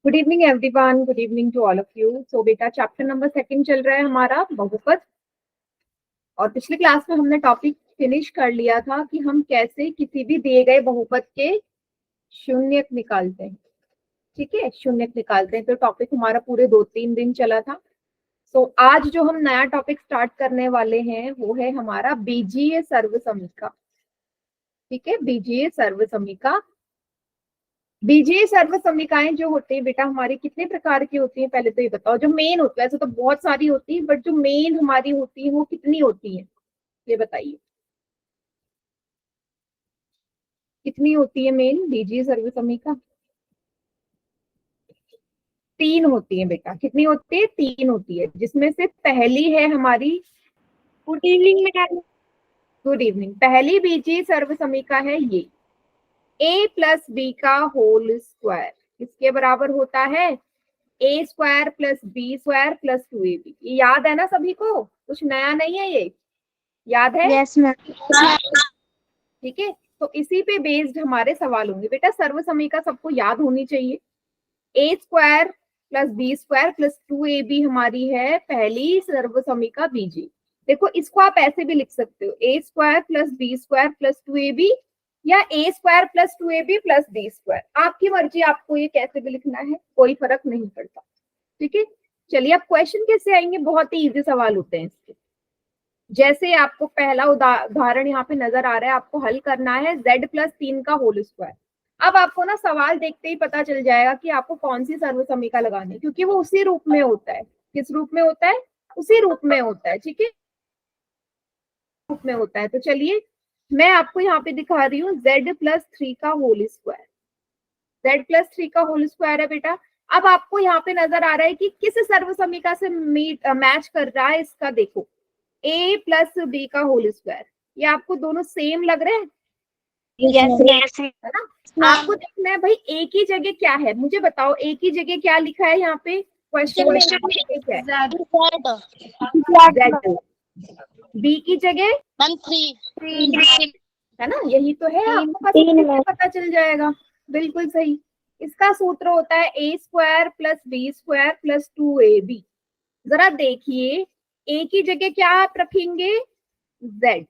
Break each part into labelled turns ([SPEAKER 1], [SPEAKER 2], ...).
[SPEAKER 1] Good evening everyone, good evening to all of you. So बेटा chapter number 2 चल रहा है हमारा बहुपद। और पिछली क्लास में हमने टॉपिक फिनिश कर लिया था कि हम कैसे किसी भी दिए गए बहुपद के शून्यक निकालते हैं। ठीक है, शून्यक निकालते हैं। तो टॉपिक हमारा पूरे 2-3 दिन चला था। सो आज जो हम नया टॉपिक स्टार्ट करने वाले हैं वो है हमारा बीजीय सर्वसमीका। ठीक है, बीजीय सर्वसमीका। बीजीय सर्वसमीकाएं जो होती है बेटा हमारी कितने प्रकार की होती है, पहले तो ये बताओ। जो मेन होती है, वैसे तो बहुत सारी होती है, बट जो मेन हमारी होती है वो कितनी होती है, ये बताइए। कितनी होती है मेन बीजीय सर्वसमीका? 3 होती है बेटा। कितनी होती है? 3 होती है, जिसमें से पहली है हमारी।
[SPEAKER 2] Good evening madam.
[SPEAKER 1] Good evening. पहली बीजीय सर्वसमीका है ये, a प्लस बी का होल स्क्वायर किसके बराबर होता है? A square plus B square plus 2ab। ये याद है ना सभी को? कुछ नया नहीं है, ये याद है?
[SPEAKER 2] Yes ma'am.
[SPEAKER 1] ठीक है, तो इसी पे बेस्ड हमारे सवाल होंगे बेटा। सर्वसमीका सबको याद होनी चाहिए। A square plus B square plus 2ab हमारी है पहली सर्वसमीका बीजी। देखो इसको आप ऐसे भी लिख सकते हो, A square plus B square plus 2ab या A square plus 2ab plus B square. आपकी मर्जी, आपको ये कैसे भी लिखना है, कोई फर्क नहीं पड़ता। ठीक है, चलिए अब क्वेश्चन कैसे आएंगे। बहुत ही इजी सवाल होते हैं इसके। जैसे आपको पहला उदाहरण यहाँ पे नजर आ रहा है, आपको हल करना है z प्लस 3 का होल स्क्वायर। अब आपको ना सवाल देखते ही पता चल जाएगा कि आपको कौन सी सर्वसमीका लगानी है, क्योंकि वो उसी रूप में होता है। किस रूप में होता है? उसी रूप में होता है। ठीक है, रूप में होता है। तो चलिए मैं आपको यहाँ पे दिखा रही हूँ z प्लस 3 का होल स्क्वायर। z प्लस 3 का होल स्क्वायर है बेटा। अब आपको यहाँ पे नजर आ रहा है कि किस सर्वसमीका से मैच कर रहा है, इसका देखो। a प्लस बी का होल स्क्वायर, ये आपको दोनों सेम लग रहे हैं?
[SPEAKER 2] यस
[SPEAKER 1] है ना? आपको देखना है भाई a की जगह क्या है, मुझे बताओ। a की जगह क्या लिखा है यहाँ पे क्वेश्चन में? क्या है? z। b की जगह
[SPEAKER 2] मैम 3
[SPEAKER 1] है ना, यही तो है। आपको बस पता चल जाएगा। बिल्कुल सही। इसका सूत्र होता है A square plus B square plus 2ab। जरा देखिए, a की जगह क्या आप रखेंगे? z।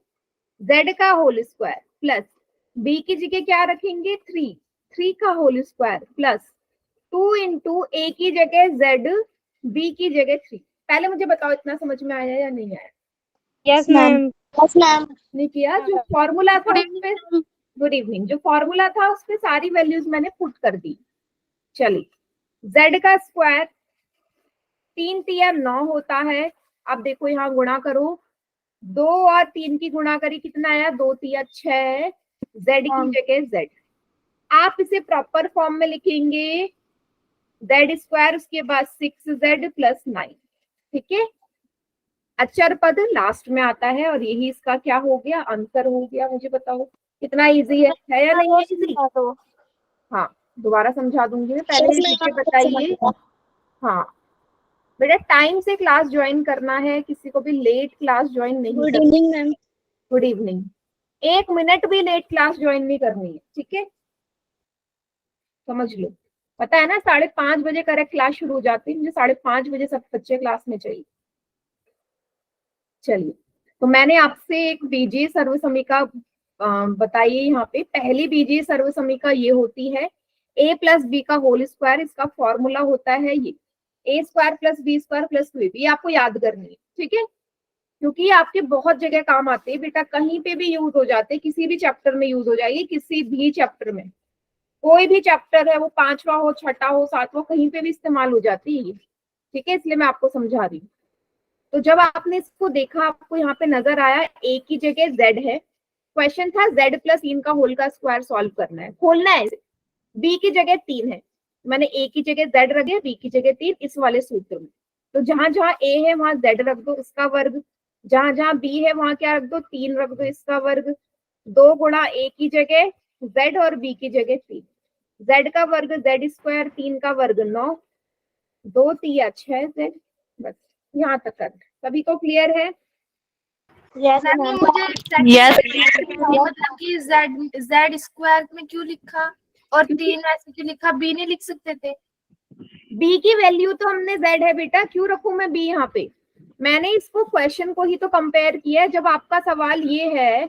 [SPEAKER 1] z का होल स्क्वायर प्लस b की जगह क्या रखेंगे? 3 का whole square plus 2 into a की जगह z, b की जगह 3। पहले मुझे बताओ इतना समझ में आया या नहीं आया?
[SPEAKER 2] Yes ma'am. Yes ma'am.
[SPEAKER 1] नहीं किया? जो फॉर्मूला था उसपे, गुड इवनिंग, जो फॉर्मूला था उसपे सारी वैल्यूज मैंने पुट कर दी। चलिए z का स्क्वायर 3 तिया 9 होता है। अब देखो यहाँ गुणा करो, 2 और 3 की गुणा करी, कितना आया? 2 तिया 6, z की जगह z। आप इसे प्रॉपर फॉर्म में लिखेंगे, z स्क्वायर उसके बाद 6z प्लस 9। ठीक है, अचर पद लास्ट में आता है और यही इसका क्या हो गया? आंसर हो गया। मुझे बताओ कितना इजी है या नहीं है इजी? हाँ, दोबारा समझा दूंगी मैं, पहले मुझे बताइए। हाँ बेटा, टाइम से क्लास ज्वाइन करना है, किसी को भी लेट क्लास ज्वाइन नहीं करनी।
[SPEAKER 2] Good evening ma'am.
[SPEAKER 1] Good evening. 1 minute भी लेट क्लास ज्वाइन नहीं करनी है, ठीक है? समझ लो। पता है ना 5:30 बजे करेक्ट क्लास शुरू हो जाती है, मुझे 5:30 बजे सब बच्चे क्लास में चाहिए। चलिए, तो मैंने आपसे एक बीजीय सर्वसमीका बताइए। यहाँ पे पहली बीजीय सर्वसमीका ये होती है a प्लस बी का होल स्क्वायर। इसका फॉर्मूला होता है ये a square plus B square plus 2ab। ये आपको याद करनी है, ठीक है? क्योंकि ये आपके बहुत जगह काम आते हैं बेटा, कहीं पे भी यूज हो जाते हैं, किसी भी चैप्टर में यूज हो जाएगी, किसी भी चैप्टर में। कोई भी चैप्टर है, वो 5वां हो, 6ठा हो, 7वां, कहीं पे भी इस्तेमाल हो जाती है। ठीक है, इसलिए मैं आपको समझा रही हूँ। तो जब आपने इसको देखा, आपको यहाँ पे नजर आया a की जगह z है। क्वेश्चन था z प्लस 3 का होल का स्क्वायर सॉल्व करना है, खोलना है। b की जगह 3 है, मैंने a की जगह z रख दिया, b की जगह 3 इस वाले सूत्र में। तो जहां जहां a है वहां z रख दो, इसका वर्ग। जहां जहां b है वहां क्या रख दो? 3 रख दो, इसका वर्ग। 2 गुणा a की जगह z और b की जगह 3। z का वर्ग z स्क्वायर, 3 का वर्ग 9, 2 तिया 6z। बस यहाँ तक कर। सभी को क्लियर है?
[SPEAKER 2] Yes ma'am.
[SPEAKER 3] मतलब कि z स्क्वायर में क्यों लिखा और 3 ऐसे क्यों लिखा? b नहीं लिख सकते थे?
[SPEAKER 1] बी की वैल्यू तो हमने z है बेटा, क्यों रखूं मैं b यहाँ पे? मैंने इसको क्वेश्चन को ही तो कंपेयर किया है। जब आपका सवाल ये है,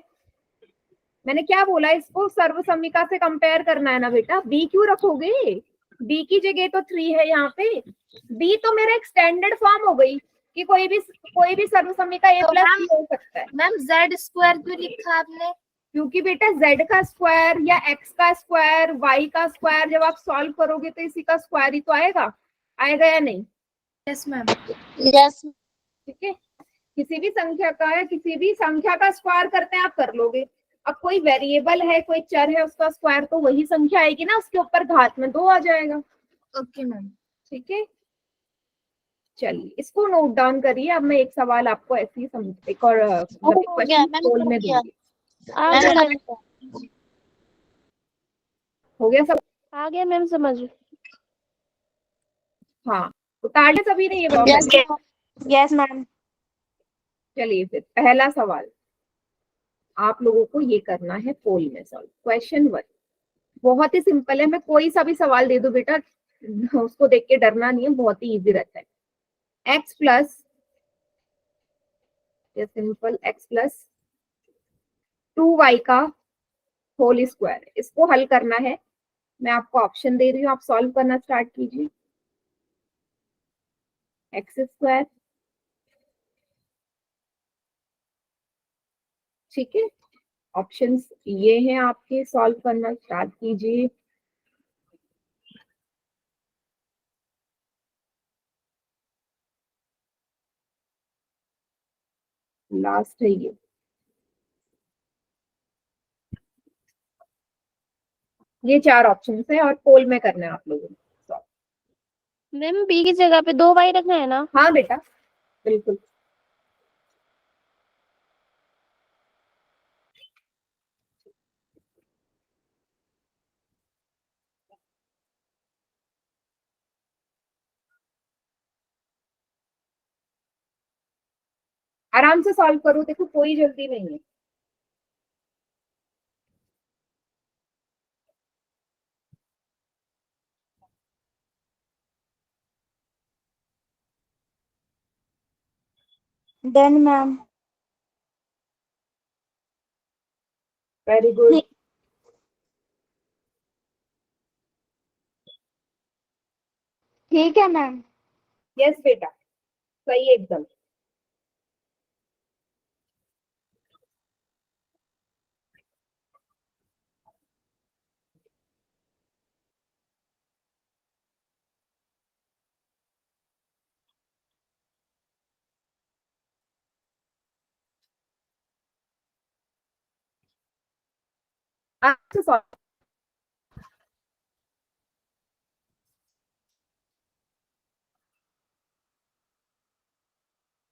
[SPEAKER 1] मैंने क्या बोला, इसको सर्व समीका से कंपेयर करना है ना बेटा, बी क्यों रखोगे? बी की जगह तो 3 है यहाँ पे। बी तो मेरा एक स्टैंडर्ड फॉर्म हो गई कि कोई भी सर्व समीका a
[SPEAKER 2] तो
[SPEAKER 1] प्लस
[SPEAKER 2] मैम
[SPEAKER 1] बी हो सकता है।
[SPEAKER 2] मैम जेड स्क्वायर क्यों लिखा आपने?
[SPEAKER 1] क्योंकि बेटा z का स्क्वायर या x का स्क्वायर, y का स्क्वायर जब आप सॉल्व करोगे तो इसी का स्क्वायर ही तो आएगा, आएगा या नहीं?
[SPEAKER 2] Yes ma'am. यस।
[SPEAKER 1] ठीक है, किसी भी संख्या का या किसी भी संख्या का स्क्वायर करते हैं आप, कर लोगे। अब कोई वेरिएबल है, कोई चर है, उसका स्क्वायर तो वही संख्या आएगी ना, उसके ऊपर घात में 2 आ जाएगा।
[SPEAKER 2] Okay ma'am.
[SPEAKER 1] ठीक है, चलिए इसको नोट डाउन करिए। अब मैं एक सवाल आपको ऐसे ही समझ, एक और
[SPEAKER 2] हो गया
[SPEAKER 1] क्वेश्चन
[SPEAKER 2] मैम,
[SPEAKER 1] पोल
[SPEAKER 2] हो
[SPEAKER 1] में
[SPEAKER 2] गया।
[SPEAKER 1] दूंगी।
[SPEAKER 2] आ गया मैम।
[SPEAKER 1] हो गया सब?
[SPEAKER 2] आ गया मैम समझ।
[SPEAKER 1] हाँ, उतार लिया सभी ने ये बताओ
[SPEAKER 2] यस
[SPEAKER 1] पहले।
[SPEAKER 2] Yes ma'am.
[SPEAKER 1] चलिए फिर पहला सवाल आप लोगों को ये करना है पोल में सॉल्व। क्वेश्चन 1 बहुत ही सिंपल है, मैं कोई सा भी सवाल दे दूं बेटा, उसको देख के डरना नहीं है, बहुत ही इजी रहता है। x plus, simple x plus 2y का होल स्क्वायर, इसको हल करना है। मैं आपको ऑप्शन दे रही हूँ, आप सॉल्व करना स्टार्ट कीजिए। एक्स स्क्वायर, ठीक है, ऑप्शंस ये हैं आपके, सॉल्व करना स्टार्ट कीजिए। लास्ट है ये 4 ऑप्शन है और पोल में करना है आप लोगों को।
[SPEAKER 2] मैम बी की जगह पे 2y रखना है ना?
[SPEAKER 1] हाँ बेटा, बिल्कुल। आराम से सॉल्व करो, देखो कोई जल्दी नहीं है।
[SPEAKER 2] Done ma'am.
[SPEAKER 1] Very good.
[SPEAKER 2] ठीक है मैम।
[SPEAKER 1] यस बेटा, सही एकदम। आराम से सॉल्व।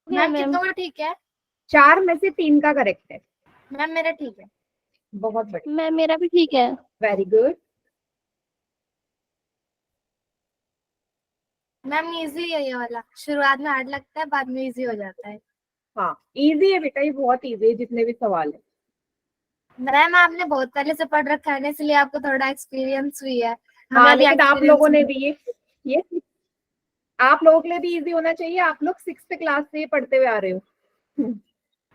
[SPEAKER 2] मैम कितना का ठीक है?
[SPEAKER 1] 4 में से 3 का करेक्ट है।
[SPEAKER 2] मैम मेरा ठीक है।
[SPEAKER 1] बहुत बढ़िया,
[SPEAKER 2] मैम मेरा भी ठीक है।
[SPEAKER 1] Very good.
[SPEAKER 2] मैम इजी है ये वाला, शुरुआत में हार्ड लगता है, बाद में इजी हो जाता है।
[SPEAKER 1] हाँ इजी है बेटा, ये बहुत इजी है जितने भी सवाल है।
[SPEAKER 2] मैम आपने बहुत पहले से पढ़ रखा है ना, इसलिए आपको थोड़ा एक्सपीरियंस भी है।
[SPEAKER 1] हाँ
[SPEAKER 2] हमें भी
[SPEAKER 1] लेकिन आप
[SPEAKER 2] एक्सपीरियंस
[SPEAKER 1] लोगों ने
[SPEAKER 2] नहीं।
[SPEAKER 1] भी ये आप लोगों के लिए भी इजी होना चाहिए। आप लोग 6th क्लास से ये पढ़ते हुए आ रहे हो।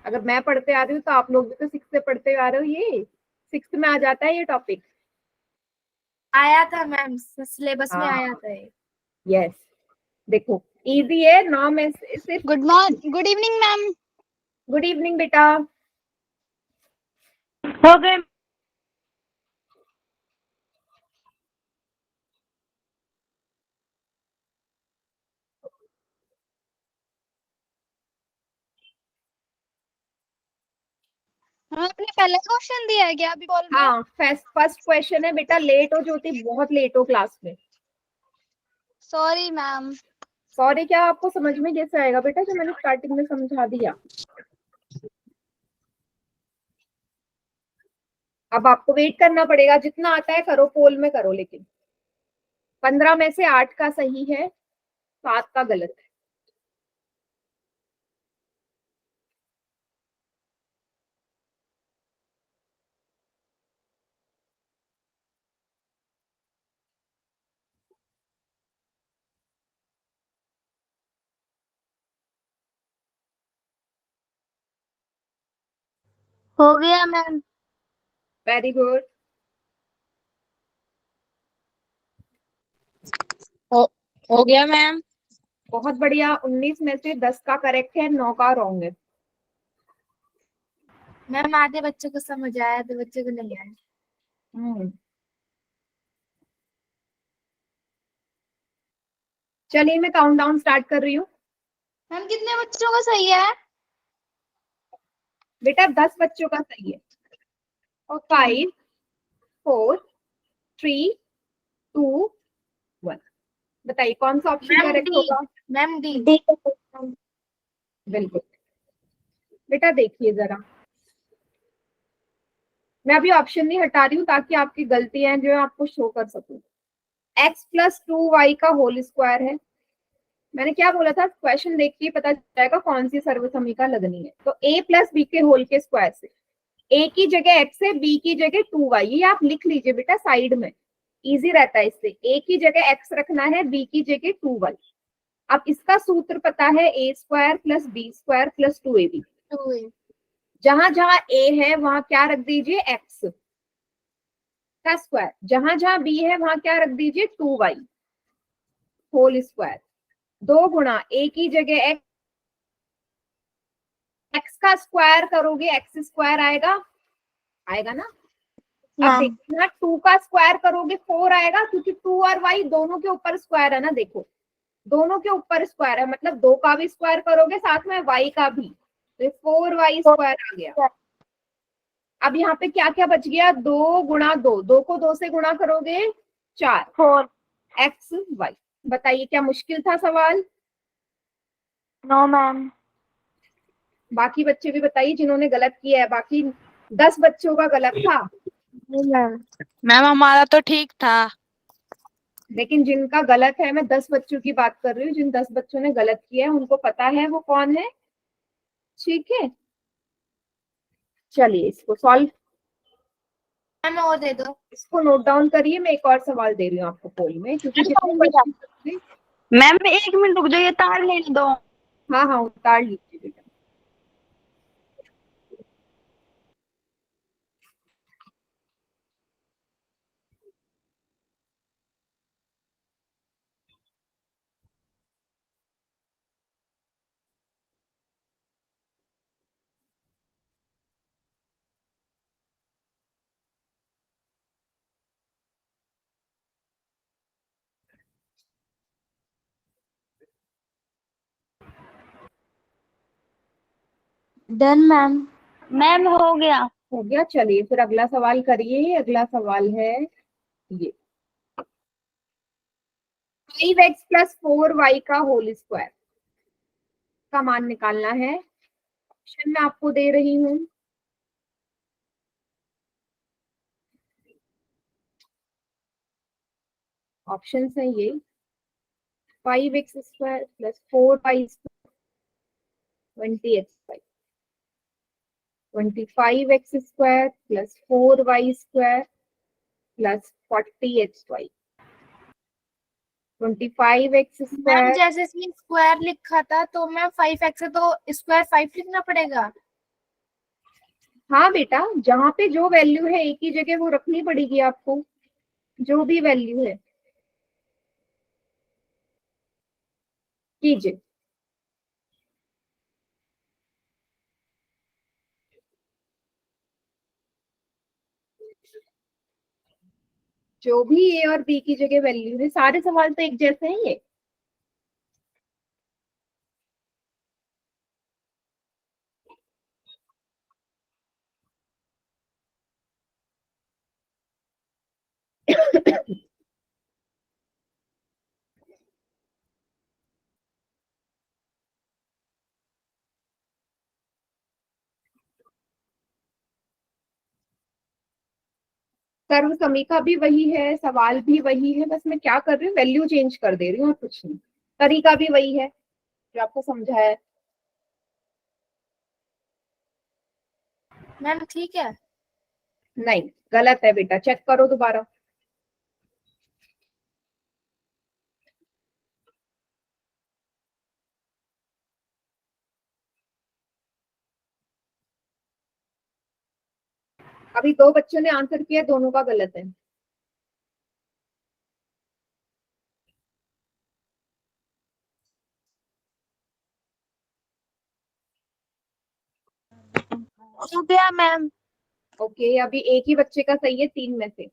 [SPEAKER 1] अगर मैं पढ़ते आ रही हूँ तो आप लोग भी तो 6 से पढ़ते हुए आ रहे हो। ये 6th में आ जाता है ये टॉपिक।
[SPEAKER 2] आया था मैम, सिलेबस में आया
[SPEAKER 1] हाँ
[SPEAKER 2] था ये।
[SPEAKER 1] यस, देखो इजी है। 9 में से सिर्फ।
[SPEAKER 2] Good evening ma'am.
[SPEAKER 1] Good evening बेटा।
[SPEAKER 2] हो गए। आपने पहला क्वेश्चन दिया है क्या अभी कॉल में?
[SPEAKER 1] हाँ फर्स्ट क्वेश्चन है बेटा, लेट हो ज्योति, बहुत लेट हो क्लास में।
[SPEAKER 2] Sorry ma'am.
[SPEAKER 1] सॉरी क्या, आपको समझ में कैसे आएगा बेटा जो मैंने स्टार्टिंग में समझा दिया। अब आपको वेट करना पड़ेगा, जितना आता है करो, पोल में करो। लेकिन 15 में से 8 का सही है, 7 का गलत है।
[SPEAKER 2] हो गया मैम।
[SPEAKER 1] Very good.
[SPEAKER 3] हो हो गया मैम।
[SPEAKER 1] बहुत बढ़िया। 19 में से 10 का करेक्ट है, 9 का रॉन्ग है।
[SPEAKER 2] मैम आधे बच्चों को समझ आया, आधे बच्चों को नहीं आया।
[SPEAKER 1] हम्म चलिए मैं काउंटडाउन स्टार्ट कर रही हूँ।
[SPEAKER 2] मैम कितने बच्चों का सही है?
[SPEAKER 1] बेटा 10 बच्चों का सही है।
[SPEAKER 2] ओके।
[SPEAKER 1] 5 4 3 2 1। बताइए कौन सा ऑप्शन
[SPEAKER 2] मैम
[SPEAKER 1] करेक्ट
[SPEAKER 2] डी।
[SPEAKER 1] होगा?
[SPEAKER 2] Ma'am D.
[SPEAKER 3] डी।
[SPEAKER 1] बिल्कुल। बेटा देखिए जरा, मैं अभी ऑप्शन नहीं हटा रही हूँ ताकि आपकी गलतियां जो है आपको शो कर सकूं। x+2y का होल स्क्वायर है। मैंने क्या बोला था, क्वेश्चन देख के पता चल जाएगा कौन सी सर्वसमीका लगनी है। तो a+b के होल के स्क्वायर से a की जगह x है, b की जगह 2y, ये आप लिख लीजिए बेटा साइड में, इजी रहता है इससे। a की जगह x रखना है, b की जगह 2y। अब इसका सूत्र पता है a² + b² + 2ab।
[SPEAKER 2] 2a।
[SPEAKER 1] जहां जहां a है वहां क्या रख दीजिए, x का स्क्वायर। जहां जहां b है वहां क्या रख दीजिए, 2y होल स्क्वायर। 2 गुणा a की जगह x का स्क्वायर करोगे, x² आएगा, आएगा ना। अब
[SPEAKER 2] मैम
[SPEAKER 1] देखना 2 का स्क्वायर करोगे 4 आएगा, क्योंकि 2 और y दोनों के ऊपर स्क्वायर है ना। देखो दोनों के ऊपर स्क्वायर है, मतलब 2 का भी स्क्वायर करोगे साथ में y का भी, तो 4y² आ गया। अब यहाँ पे क्या क्या बच गया, 2 गुणा 2, 2 को 2 से गुणा करोगे 4
[SPEAKER 2] 4।
[SPEAKER 1] X Y. बताइए क्या मुश्किल था सवाल?
[SPEAKER 2] No ma'am.
[SPEAKER 1] बाकी बच्चे भी बताइए जिन्होंने गलत किया है। बाकी 10 बच्चों का गलत था,
[SPEAKER 2] मैम
[SPEAKER 3] मैम हमारा तो ठीक था।
[SPEAKER 1] लेकिन जिनका गलत है, मैं 10 बच्चों की बात कर रही हूँ, जिन 10 बच्चों ने गलत किया है उनको पता है वो कौन है। ठीक है, चलिए इसको सॉल्व,
[SPEAKER 2] मैम और दे दो।
[SPEAKER 1] इसको नोट डाउन करिए। मैं एक और सवाल दे रही हूँ आपको पोल में, क्योंकि जितने क्वेश्चन।
[SPEAKER 3] मैम 1 मिनट रुक जाइए, तार लेने दो।
[SPEAKER 1] हाँ हाँ उतार लीजिए बेटा।
[SPEAKER 2] Done ma'am.
[SPEAKER 3] मैम हो गया।
[SPEAKER 1] हो गया, चलिए फिर अगला सवाल करिए। अगला सवाल है ये, 5x + 4y का होल स्क्वायर का मान निकालना है। ऑप्शन मैं आपको दे रही हूँ। ऑप्शन है ये, 5x² + 4y² 20x², 25x² + 4y² + 40x²,
[SPEAKER 2] ma'am
[SPEAKER 1] 25x²।
[SPEAKER 2] जैसे इसमें स्क्वायर लिखा था तो मैम 5x है तो स्क्वायर 5 लिखना पड़ेगा।
[SPEAKER 1] हाँ बेटा, जहां पे जो वैल्यू है एक ही जगह वो रखनी पड़ेगी आपको, जो भी वैल्यू है कीजिए। जो भी ए और बी की जगह वैल्यू है, सारे सवाल तो एक जैसे हैं ये। सर्व समीका भी वही है, सवाल भी वही है, बस मैं क्या कर रही हूँ, वैल्यू चेंज कर दे रही हूँ और कुछ नहीं। तरीका भी वही है जो आपको समझाया है।
[SPEAKER 2] मैम ठीक है।
[SPEAKER 1] नहीं, गलत है बेटा, चेक करो दोबारा। अभी 2 बच्चों ने आंसर किया, दोनों का गलत है।
[SPEAKER 3] हो गया मैम।
[SPEAKER 1] ओके, अभी एक ही बच्चे का सही है 3 में से।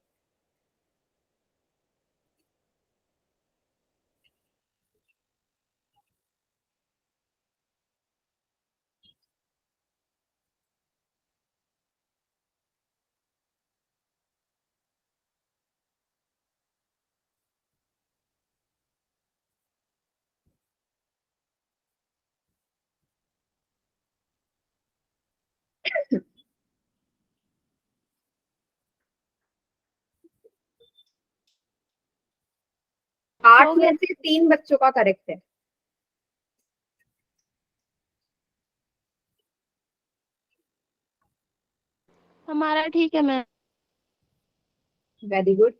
[SPEAKER 3] हो
[SPEAKER 1] 8
[SPEAKER 3] गया।
[SPEAKER 1] में से 3 बच्चों का करेक्ट है।
[SPEAKER 3] हमारा ठीक है मैम।
[SPEAKER 1] Very good.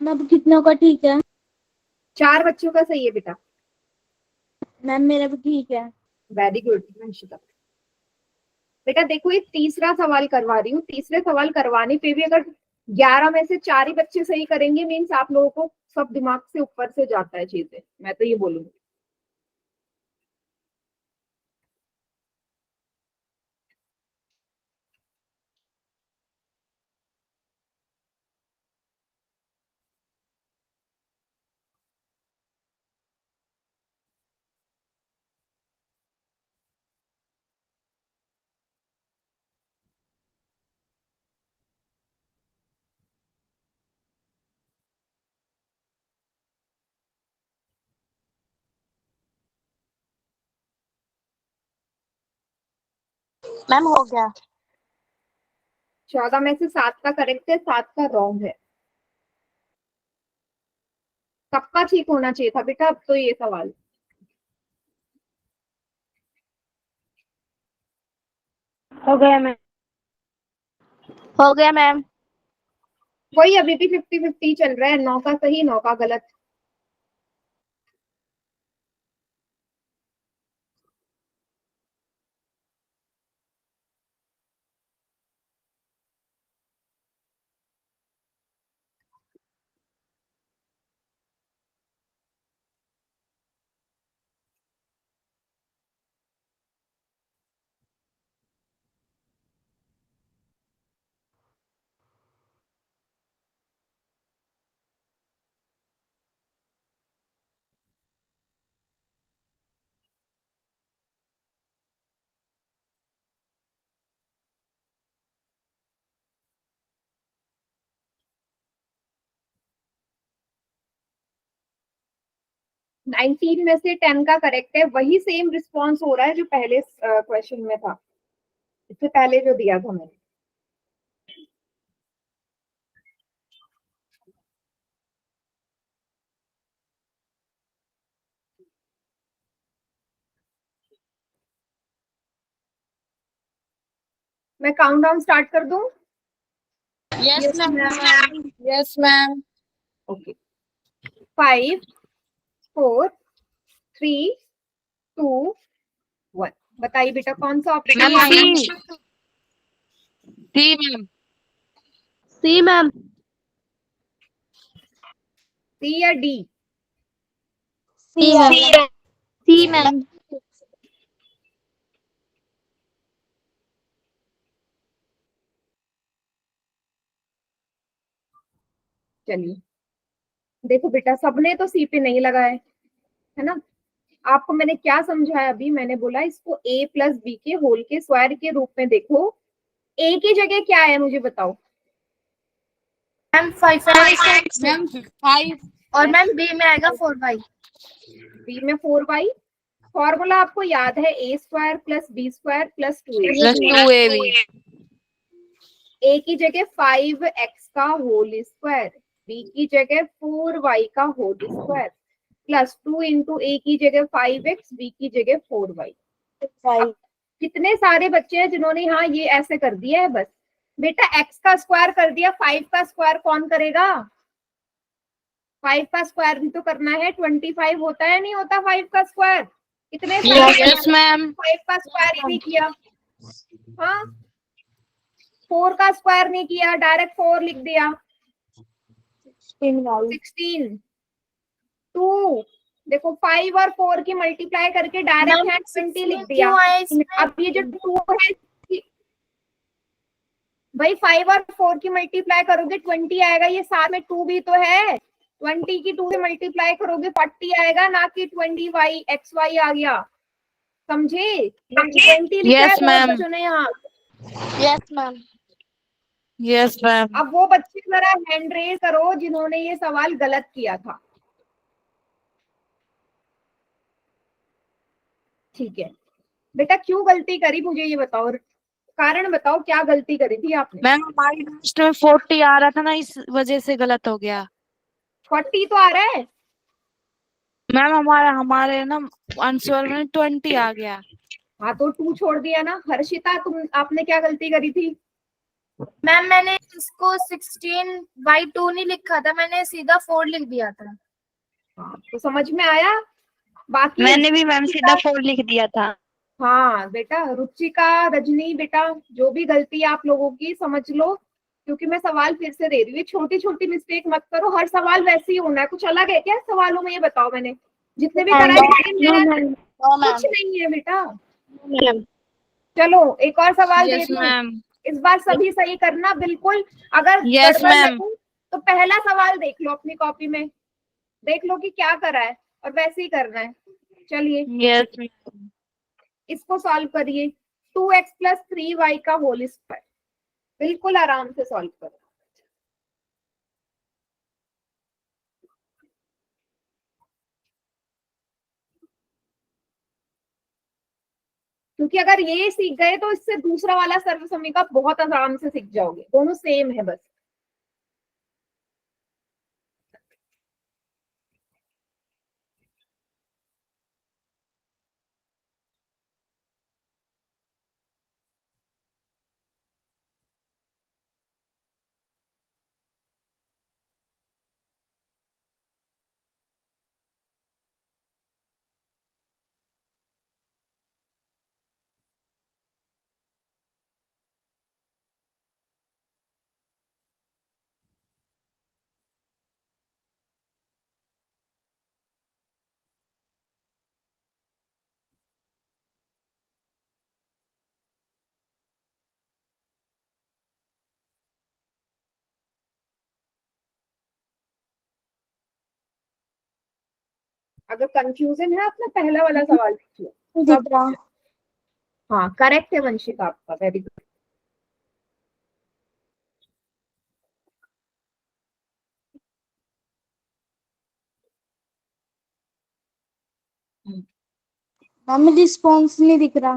[SPEAKER 3] मैम अब कितनों का ठीक है?
[SPEAKER 1] 4 बच्चों का सही है बेटा।
[SPEAKER 3] मैम मेरा भी ठीक है।
[SPEAKER 1] Very good Vanshika. बेटा देखो, ये तीसरा सवाल करवा रही हूँ, तीसरे सवाल करवाने पे भी अगर 11 में से 4 ही बच्चे सही करेंगे, मीन्स आप लोगों को सब दिमाग से ऊपर से जाता है चीजें, मैं तो ये बोलूंगी।
[SPEAKER 3] मैम हो गया।
[SPEAKER 1] 14 में से 7 का करेक्ट है, 7 का रॉन्ग है। सबका ठीक होना चाहिए था बेटा अब तो ये सवाल।
[SPEAKER 3] हो गया मैम। हो गया मैम।
[SPEAKER 1] वही अभी भी 50-50 चल रहा है, 9 का सही 9 का गलत। नाइनटीन में से 10 का करेक्ट है, वही सेम रिस्पॉन्स हो रहा है जो पहले क्वेश्चन में था, इससे पहले जो दिया था मैंने। मैं काउंट डाउन स्टार्ट कर दूं?
[SPEAKER 3] Yes ma'am. Yes ma'am.
[SPEAKER 1] Okay, 5 4 3 2 1। बताइए बेटा कौन सा ऑप्शन
[SPEAKER 3] मैम
[SPEAKER 1] है?
[SPEAKER 3] सी। सी मैम। सी मैम।
[SPEAKER 1] सी या डी?
[SPEAKER 3] सी मैम। सी मैम।
[SPEAKER 1] चलिए देखो बेटा, सबने तो सी पे नहीं लगाए है ना। आपको मैंने क्या समझाया अभी, मैंने बोला इसको a प्लस बी के होल के स्क्वायर के रूप में देखो। a की जगह क्या है मुझे बताओ?
[SPEAKER 2] Ma'am 5
[SPEAKER 3] ma'am 5।
[SPEAKER 2] और मैम बी में आएगा 4y।
[SPEAKER 1] b में 4y। फॉर्मूला आपको याद है, a square plus B square plus 2a।
[SPEAKER 3] Plus 2ab।
[SPEAKER 1] a की जगह 5x का होल स्क्वायर, b की जगह 4y का whole square plus 2 into a की जगह 5x, b की जगह 4y। अब कितने सारे बच्चे हैं जिन्होंने हाँ ये ऐसे कर दिया है बस। बेटा x का स्क्वायर कर दिया, 5 का स्क्वायर कौन करेगा? 5 का स्क्वायर भी तो करना है, 25 होता है नहीं होता 5 का स्क्वायर? कितने
[SPEAKER 3] यस मैम।
[SPEAKER 1] 5 का स्क्वायर ही नहीं किया, हाँ 4 का स्क्वायर नहीं किया, डायरेक्ट 4 लिख दिया। 16 2, देखो 5 और 4 की मल्टीप्लाई करके डायरेक्ट है 20 लिख दिया। अब ये जो 2 है भाई 5 और 4 की मल्टीप्लाई करोगे 20 आएगा, ये साथ में 2 भी तो है, 20 की 2 से मल्टीप्लाई करोगे 40 आएगा, ना कि 20y xy आ गया, समझे? 20 लिखा है
[SPEAKER 3] यस
[SPEAKER 1] बहुत
[SPEAKER 3] मैम।
[SPEAKER 1] बच्चों ने यहाँ।
[SPEAKER 3] Yes ma'am. Yes ma'am.
[SPEAKER 1] अब वो बच्चे जरा हैंड रेज करो जिन्होंने ये सवाल गलत किया था। ठीक है बेटा, क्यों गलती करी मुझे ये बताओ, कारण बताओ क्या गलती करी थी आपने?
[SPEAKER 3] मैम हमारी लिस्ट में 40 आ रहा था ना, इस वजह से गलत हो गया।
[SPEAKER 1] 40 तो आ रहा है।
[SPEAKER 3] मैम हमारे हमारे ना आंसर में 20 आ गया।
[SPEAKER 1] हाँ तो 2 छोड़ दिया ना। हर्षिता तुम आपने क्या गलती करी थी?
[SPEAKER 2] मैम मैंने इसको 16/2 नहीं लिखा था, मैंने सीधा 4 लिख दिया था।
[SPEAKER 1] हाँ तो समझ में आया। बाकी
[SPEAKER 3] मैंने भी मैम सीधा 4 लिख दिया था।
[SPEAKER 1] हाँ बेटा, रुचिका रजनी बेटा, जो भी गलती आप लोगों की समझ लो, क्योंकि मैं सवाल फिर से दे रही हूँ, छोटी छोटी मिस्टेक मत करो, हर सवाल वैसे ही होना है, कुछ अलग है क्या सवालों में? ये बताओ, मैंने जितने भी कराए कुछ नहीं है बेटा। चलो एक और सवाल दे
[SPEAKER 3] यस
[SPEAKER 1] दूं,
[SPEAKER 3] मैम।
[SPEAKER 1] इस बार सभी सही करना बिल्कुल, अगर
[SPEAKER 3] यस
[SPEAKER 1] गड़बड़
[SPEAKER 3] मैम।
[SPEAKER 1] लगे तो पहला सवाल देख लो अपनी कॉपी में, देख लो कि क्या करा है और वैसे ही करना है। चलिए
[SPEAKER 3] यस मैम।
[SPEAKER 1] इसको सॉल्व करिए। 2x प्लस 3y का होल स्क्वायर, बिल्कुल आराम से सॉल्व करो। क्योंकि अगर ये सीख गए तो इससे दूसरा वाला सर्वसमीका बहुत आराम से सीख जाओगे, दोनों सेम है बस। अगर कंफ्यूजन है अपना पहला वाला सवाल देखिए सब। हाँ करेक्ट है वंशिका आपका, वेरी गुड।
[SPEAKER 3] मम्मी रिस्पॉन्स नहीं दिख रहा।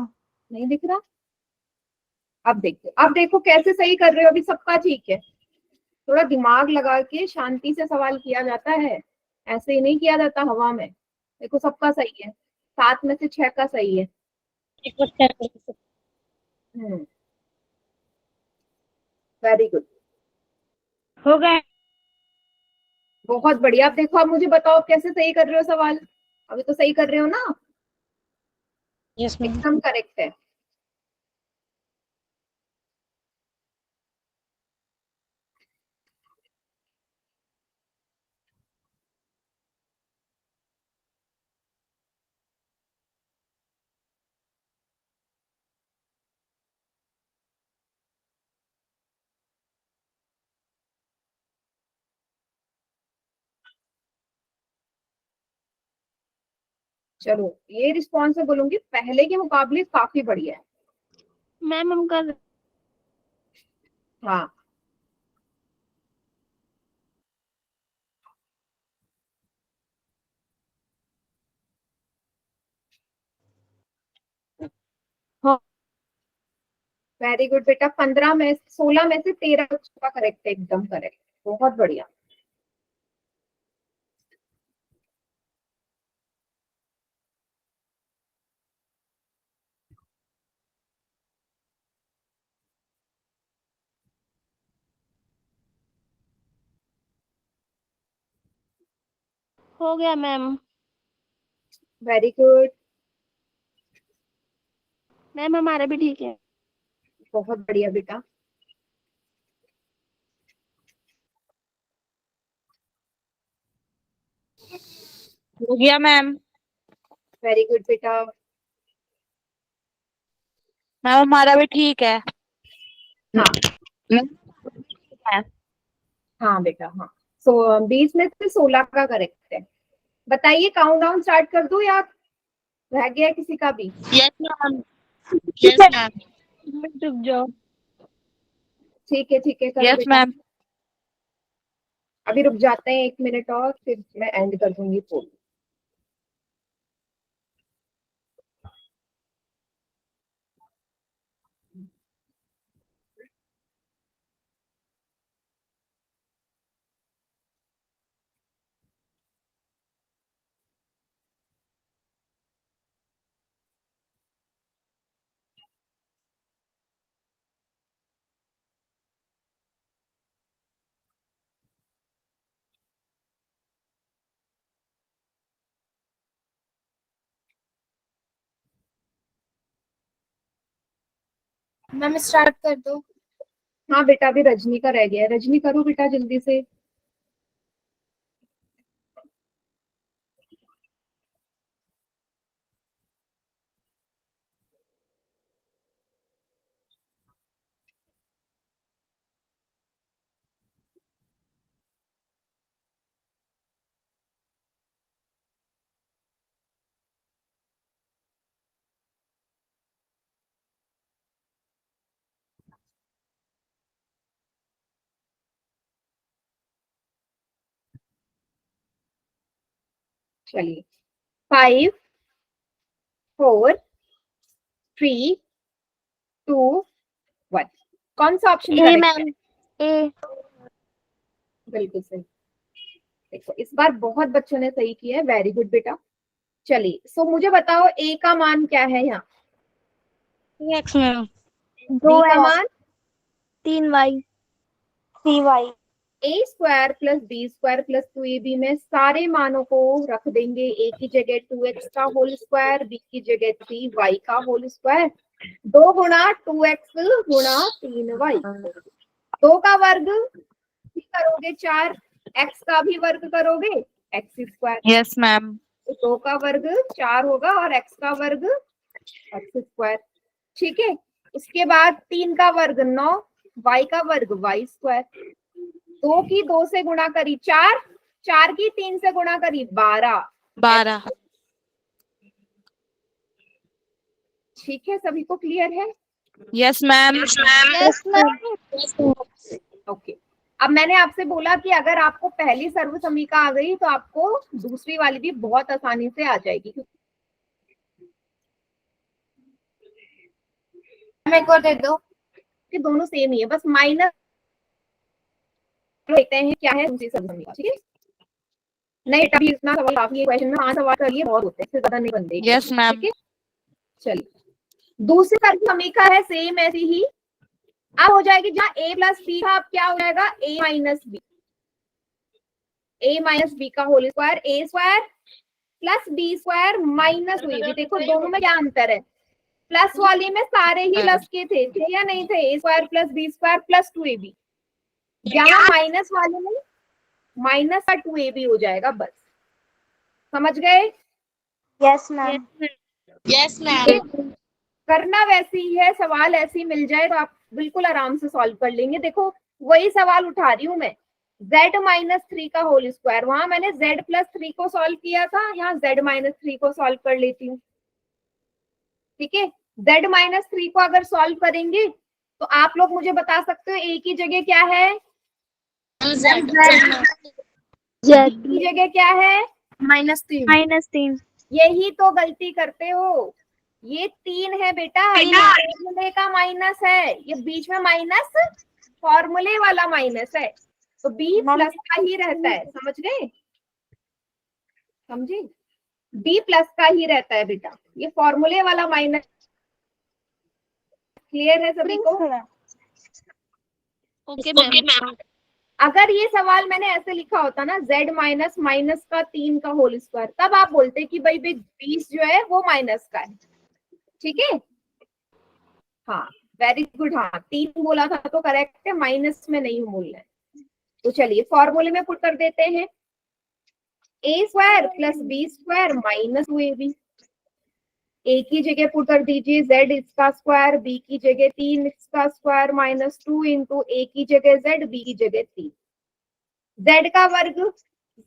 [SPEAKER 1] नहीं दिख रहा? अब देखो, अब देखो कैसे सही कर रहे हो, अभी सबका ठीक है। थोड़ा दिमाग लगा के शांति से सवाल किया जाता है, ऐसे ही नहीं किया जाता हवा में। देखो सबका सही है, 7 में से 6 का सही है। वेरी गुड,
[SPEAKER 3] हो गए।
[SPEAKER 1] बहुत बढ़िया। अब देखो, अब मुझे बताओ कैसे सही कर रहे हो सवाल? अभी तो सही कर रहे हो ना?
[SPEAKER 3] Yes ma'am.
[SPEAKER 1] एकदम करेक्ट है। चलो ये रिस्पॉन्स में बोलूंगी पहले के मुकाबले काफी बढ़िया है।
[SPEAKER 3] मैम हम कर
[SPEAKER 1] हाँ
[SPEAKER 3] हो।
[SPEAKER 1] वेरी गुड बेटा, 15 में 16 में से 13 का करेक्ट है, एकदम करेक्ट, बहुत बढ़िया।
[SPEAKER 3] हो गया मैम।
[SPEAKER 1] Very good.
[SPEAKER 4] मैम हमारा भी ठीक है।
[SPEAKER 1] बहुत बढ़िया बेटा।
[SPEAKER 3] हो गया मैम।
[SPEAKER 1] वेरी गुड बेटा।
[SPEAKER 3] मैम हमारा भी ठीक है।
[SPEAKER 1] हाँ
[SPEAKER 3] है।
[SPEAKER 1] हाँ बेटा हाँ। 20 में से 16 का करेक्ट है। बताइए काउंट डाउन स्टार्ट कर दूं या रह गया किसी का भी?
[SPEAKER 3] Yes ma'am. Yes ma'am. रुक जाओ।
[SPEAKER 1] ठीक है करो
[SPEAKER 3] यस
[SPEAKER 1] बेटा।
[SPEAKER 3] मैम।
[SPEAKER 1] अभी रुक जाते हैं 1 मिनट और फिर मैं एंड कर दूंगी फोन।
[SPEAKER 2] मैम स्टार्ट कर दो।
[SPEAKER 1] हाँ बेटा अभी रजनी का रह गया है। रजनी करो बेटा जल्दी से। चलिए 5 4 3 2 1। कौन सा ऑप्शन
[SPEAKER 4] ए
[SPEAKER 1] करेक्ट है?
[SPEAKER 4] मैम ए।
[SPEAKER 1] बिल्कुल सही। देखो इस बार बहुत बच्चों ने सही किया है। वेरी गुड बेटा। चलिए मुझे बताओ ए का मान क्या है यहाँ?
[SPEAKER 3] X ma'am.
[SPEAKER 1] बी का मान
[SPEAKER 4] 3y। 3y।
[SPEAKER 1] A square plus B square plus 2ab में सारे मानों को रख देंगे। ए की जगह 2x का होल स्क्वायर, बी की जगह 3y का होल स्क्वायर, 2 गुणा 2x गुणा 3y। 2 का वर्ग भी करोगे 4, x का भी वर्ग करोगे x स्क्वायर।
[SPEAKER 3] Yes ma'am.
[SPEAKER 1] तो 2 का वर्ग 4 होगा और x का वर्ग x स्क्वायर। ठीक है। उसके बाद 3 का वर्ग 9, y का वर्ग y स्क्वायर। 2 की 2 से गुणा करी 4, 4 की 3 से गुणा करी 12।
[SPEAKER 3] 12।
[SPEAKER 1] ठीक है सभी को क्लियर है?
[SPEAKER 3] Yes ma'am.
[SPEAKER 4] Yes ma'am.
[SPEAKER 1] Okay. अब मैंने आपसे बोला कि अगर आपको पहली सर्व समीका आ गई तो आपको दूसरी वाली भी बहुत आसानी से आ जाएगी।
[SPEAKER 2] मेरे को दे दो।
[SPEAKER 1] कि दोनों सेम ही है, बस माइनस देखते हैं क्या है दूसरी सर्व समीका। ठीक है। नहीं बेटा अभी इतना सवाल काफी है। क्वेश्चन में 5 सवाल कर लिए बहुत होते हैं, इससे ज्यादा नहीं बनते।
[SPEAKER 3] Yes ma'am.
[SPEAKER 1] ठीक है। चलिए दूसरी सर्व समीका है सेम ऐसी ही। अब हो जाएगी जहाँ a प्लस बी था, अब क्या हो जाएगा a minus B. a minus B का whole square, a square plus B square minus हुई भी। देखो दोनों में क्या अंतर है? प्लस वाली में सारे ही लस के थे या नहीं थे? a square plus B square plus 2ab। यहाँ माइनस वाले में माइनस का 2ab हो जाएगा। बस समझ गए?
[SPEAKER 4] Yes ma'am.
[SPEAKER 3] Yes ma'am.
[SPEAKER 1] करना वैसे ही है, सवाल ऐसे ही मिल जाए तो आप बिल्कुल आराम से सॉल्व कर लेंगे। देखो वही सवाल उठा रही हूँ मैं। z माइनस 3 का होल स्क्वायर, वहां मैंने z प्लस 3 को सॉल्व किया था, यहाँ z माइनस 3 को सॉल्व कर लेती हूँ। ठीक है। z माइनस 3 को अगर सॉल्व करेंगे तो आप लोग मुझे बता सकते हो a की जगह क्या है,
[SPEAKER 4] जेड
[SPEAKER 1] की जगह क्या है?
[SPEAKER 2] -3।
[SPEAKER 4] -3।
[SPEAKER 1] यही तो गलती करते हो। ये 3 है बेटा, ये फॉर्मूले का माइनस है। ये बीच में माइनस फॉर्मूले वाला माइनस है, तो बी प्लस का ही रहता है। समझ गए? समझे? बी प्लस का ही रहता है बेटा, ये फॉर्मूले वाला माइनस। क्लियर है सभी को?
[SPEAKER 3] Okay ma'am.
[SPEAKER 1] अगर ये सवाल मैंने ऐसे लिखा होता ना, z माइनस माइनस का 3 का होल स्क्वायर, तब आप बोलते कि भाई 20 जो है वो माइनस का है। ठीक है। हाँ वेरी गुड, हाँ 3 बोला था तो करेक्ट है, माइनस में नहीं बोलना है। तो चलिए फॉर्मूले में पुट कर देते हैं, A square plus B square minus 2ab। A की जगह पुट कर दीजिए z इसका स्क्वायर, बी की जगह 3 इसका स्क्वायर माइनस 2 इंटू ए की जगह z, बी की जगह 3, z का वर्ग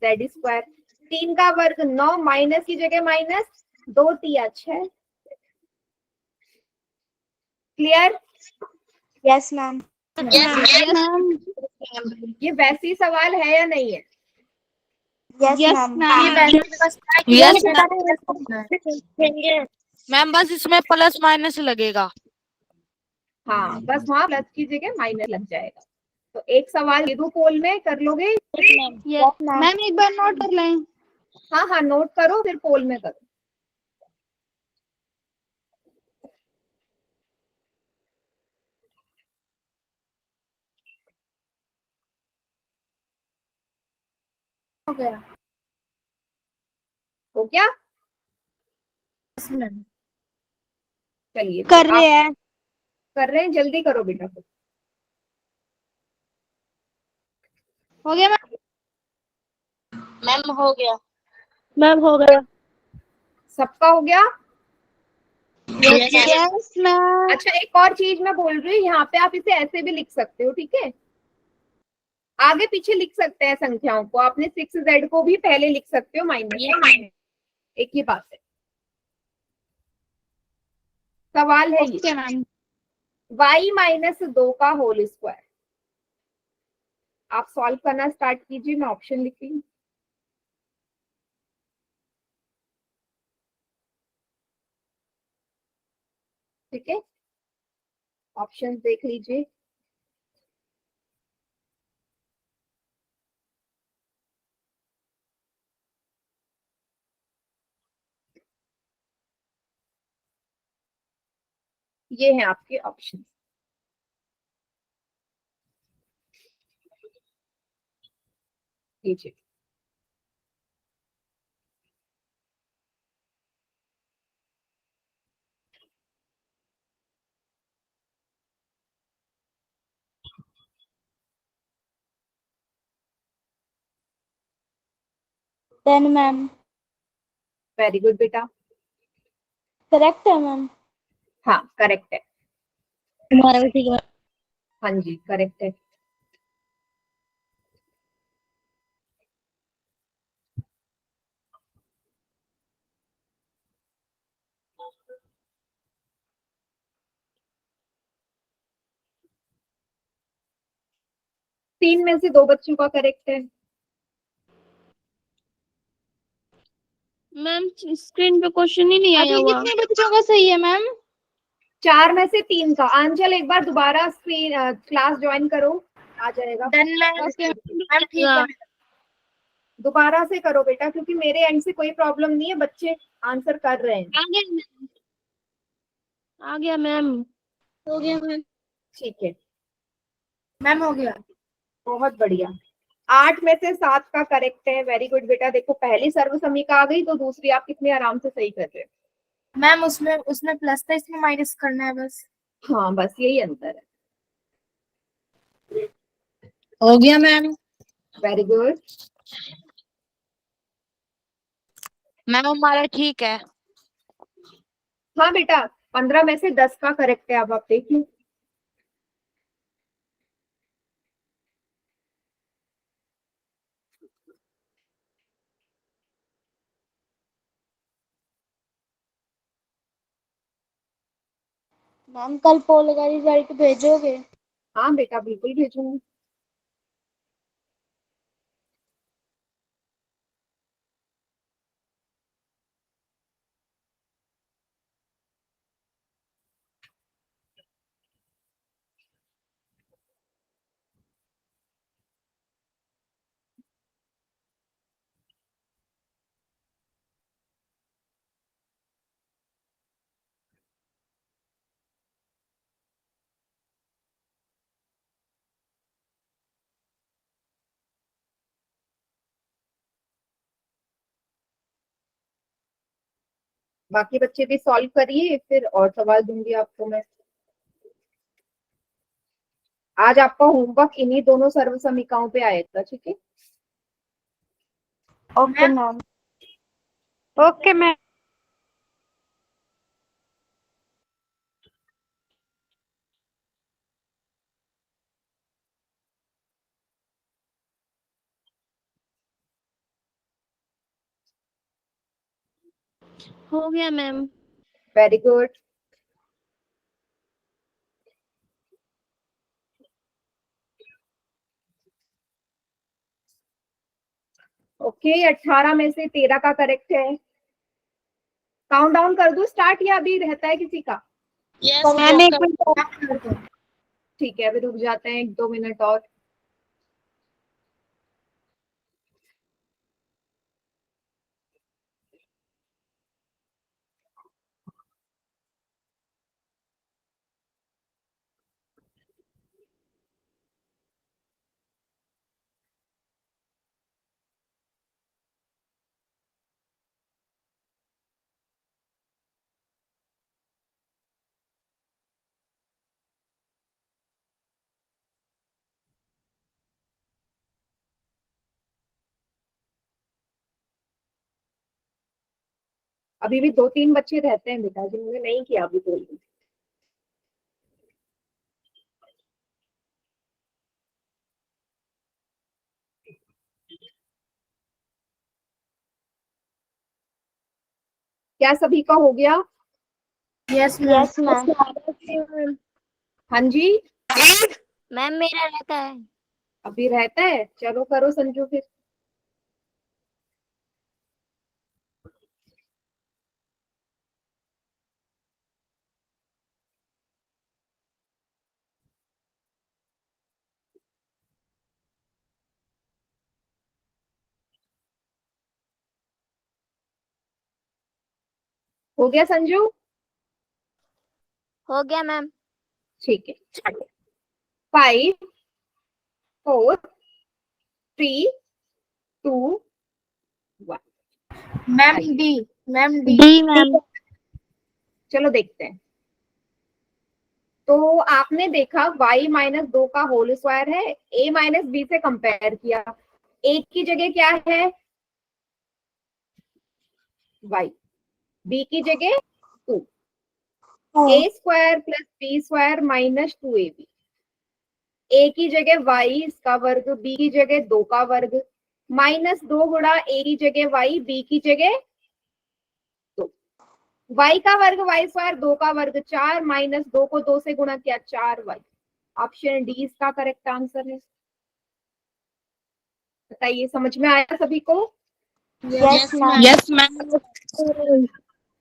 [SPEAKER 1] z स्क्वायर, 3 का वर्ग 9, माइनस की जगह माइनस, 2 तिया 6। क्लियर?
[SPEAKER 4] Yes ma'am.
[SPEAKER 1] ये वैसी सवाल है या नहीं है?
[SPEAKER 4] Yes ma'am.
[SPEAKER 2] ये वैसे बस था कि
[SPEAKER 3] Yes,
[SPEAKER 2] ये
[SPEAKER 3] ma'am.
[SPEAKER 2] करना है।
[SPEAKER 3] मैम बस इसमें प्लस माइनस लगेगा।
[SPEAKER 1] हाँ बस वहां प्लस की जगह माइनस लग जाएगा। तो एक सवाल दे दूं पोल में, कर लोगे?
[SPEAKER 4] Yes ma'am.
[SPEAKER 5] एक बार नोट कर लें।
[SPEAKER 1] हाँ हाँ नोट करो, फिर पोल में करो।
[SPEAKER 2] हो गया।
[SPEAKER 1] हो क्या?
[SPEAKER 2] Yes, ma'am.
[SPEAKER 1] चलिए
[SPEAKER 4] कर
[SPEAKER 1] फिर
[SPEAKER 4] रहे
[SPEAKER 1] आप
[SPEAKER 4] हैं।
[SPEAKER 1] कर रहे हैं, जल्दी करो बेटा।
[SPEAKER 5] हो गया
[SPEAKER 4] मैम हो गया। मैम हो गया।
[SPEAKER 1] सबका हो गया?
[SPEAKER 5] Yes ma'am.
[SPEAKER 1] अच्छा एक और चीज मैं बोल रही हूँ, यहाँ पे आप इसे ऐसे भी लिख सकते हो, ठीक है? आगे पीछे लिख सकते हैं संख्याओं को, आपने 6z को भी पहले लिख सकते हो माइनस, एक ही बात है। सवाल है ये,
[SPEAKER 5] ओके मैम।
[SPEAKER 1] y माइनस 2 का होल स्क्वायर। आप सॉल्व करना स्टार्ट कीजिए, मैं ऑप्शन लिख रही हूँ। ठीक है, ऑप्शन देख लीजिए। ये हैं आपके ऑप्शन। लीजिए।
[SPEAKER 4] Then ma'am.
[SPEAKER 1] वेरी गुड बेटा।
[SPEAKER 4] करेक्ट है मैम।
[SPEAKER 1] हाँ करेक्ट है।
[SPEAKER 4] हमारा भी ठीक है।
[SPEAKER 1] हाँ जी करेक्ट है। तीन में से 2 बच्चों का करेक्ट है।
[SPEAKER 5] मैम स्क्रीन पे क्वेश्चन ही नहीं आया
[SPEAKER 4] अभी
[SPEAKER 5] हुआ।
[SPEAKER 4] कितने बच्चों का सही है मैम?
[SPEAKER 1] 4 में से 3 का। आंचल एक बार दोबारा स्क्रीन क्लास ज्वाइन करो, आ जाएगा।
[SPEAKER 2] Done, ma'am.
[SPEAKER 5] ओके
[SPEAKER 2] मैम ठीक है।
[SPEAKER 1] दोबारा से करो बेटा, क्योंकि मेरे एंड से कोई प्रॉब्लम नहीं है, बच्चे आंसर कर रहे हैं।
[SPEAKER 5] आ गया मैम। हो गया मैम।
[SPEAKER 1] ठीक है,
[SPEAKER 2] मैम हो गया।
[SPEAKER 1] बहुत बढ़िया। 8 में से 7 का करेक्ट है। वेरी गुड बेटा। देखो पहली सर्व समीका आ गई तो दूसरी आप कितने आराम से सही कर रहे
[SPEAKER 2] मैम उसमें उसमें प्लस था, इसमें माइनस करना है बस।
[SPEAKER 1] हो। हाँ बस यही अंतर है।
[SPEAKER 3] हो गया मैम।
[SPEAKER 1] Very good.
[SPEAKER 3] मैम हमारा ठीक है।
[SPEAKER 1] हाँ बेटा 15 में से 10 का करेक्ट है। अब आप देखिए,
[SPEAKER 4] मैम कल पोल का रिजल्ट भेजोगे?
[SPEAKER 1] हाँ बेटा बिल्कुल भेजूंगी। बाकी बच्चे भी सॉल्व करिए, फिर और सवाल दूंगी आपको मैं। आज आपका होमवर्क इन्हीं दोनों सर्व समीकरणों पे आएगा, ठीक है?
[SPEAKER 4] Okay ma'am.
[SPEAKER 5] Okay ma'am. हो गया मैम।
[SPEAKER 1] Very good. ओके, 18 में से 13 का करेक्ट है। काउंट डाउन कर दूं स्टार्ट या अभी रहता है किसी का?
[SPEAKER 5] मैम एक मिनट।
[SPEAKER 1] ठीक है, अभी रुक जाते हैं 1-2 मिनट और। अभी भी 2-3 बच्चे रहते हैं बेटा जिन्होंने नहीं किया अभी कोई। क्या सभी का हो गया?
[SPEAKER 2] Yes
[SPEAKER 4] yes
[SPEAKER 2] ma'am.
[SPEAKER 4] मैम।
[SPEAKER 1] हाँ जी,
[SPEAKER 4] मैम मेरा रहता है।
[SPEAKER 1] अभी रहता है। चलो करो संजू फिर। हो गया संजू?
[SPEAKER 4] हो गया मैम।
[SPEAKER 1] ठीक है। 5 4 3 2 1।
[SPEAKER 2] Ma'am D. Ma'am D.
[SPEAKER 4] D ma'am.
[SPEAKER 1] चलो देखते हैं। तो आपने देखा y माइनस 2 का होल स्क्वायर है, a माइनस बी से कंपेयर किया। a की जगह क्या है? y, b की जगह 2, a square plus B square minus 2ab। a की जगह y इसका वर्ग, b की जगह 2 का वर्ग, माइनस 2 गुणा a की जगह y, b की जगह 2। y का वर्ग y स्क्वायर 2 का वर्ग 4, माइनस 2 को 2 से गुणा किया 4y। ऑप्शन डी इसका करेक्ट आंसर है। बताइए, समझ में आया सभी को?
[SPEAKER 4] Yes ma'am.
[SPEAKER 3] Yes ma'am.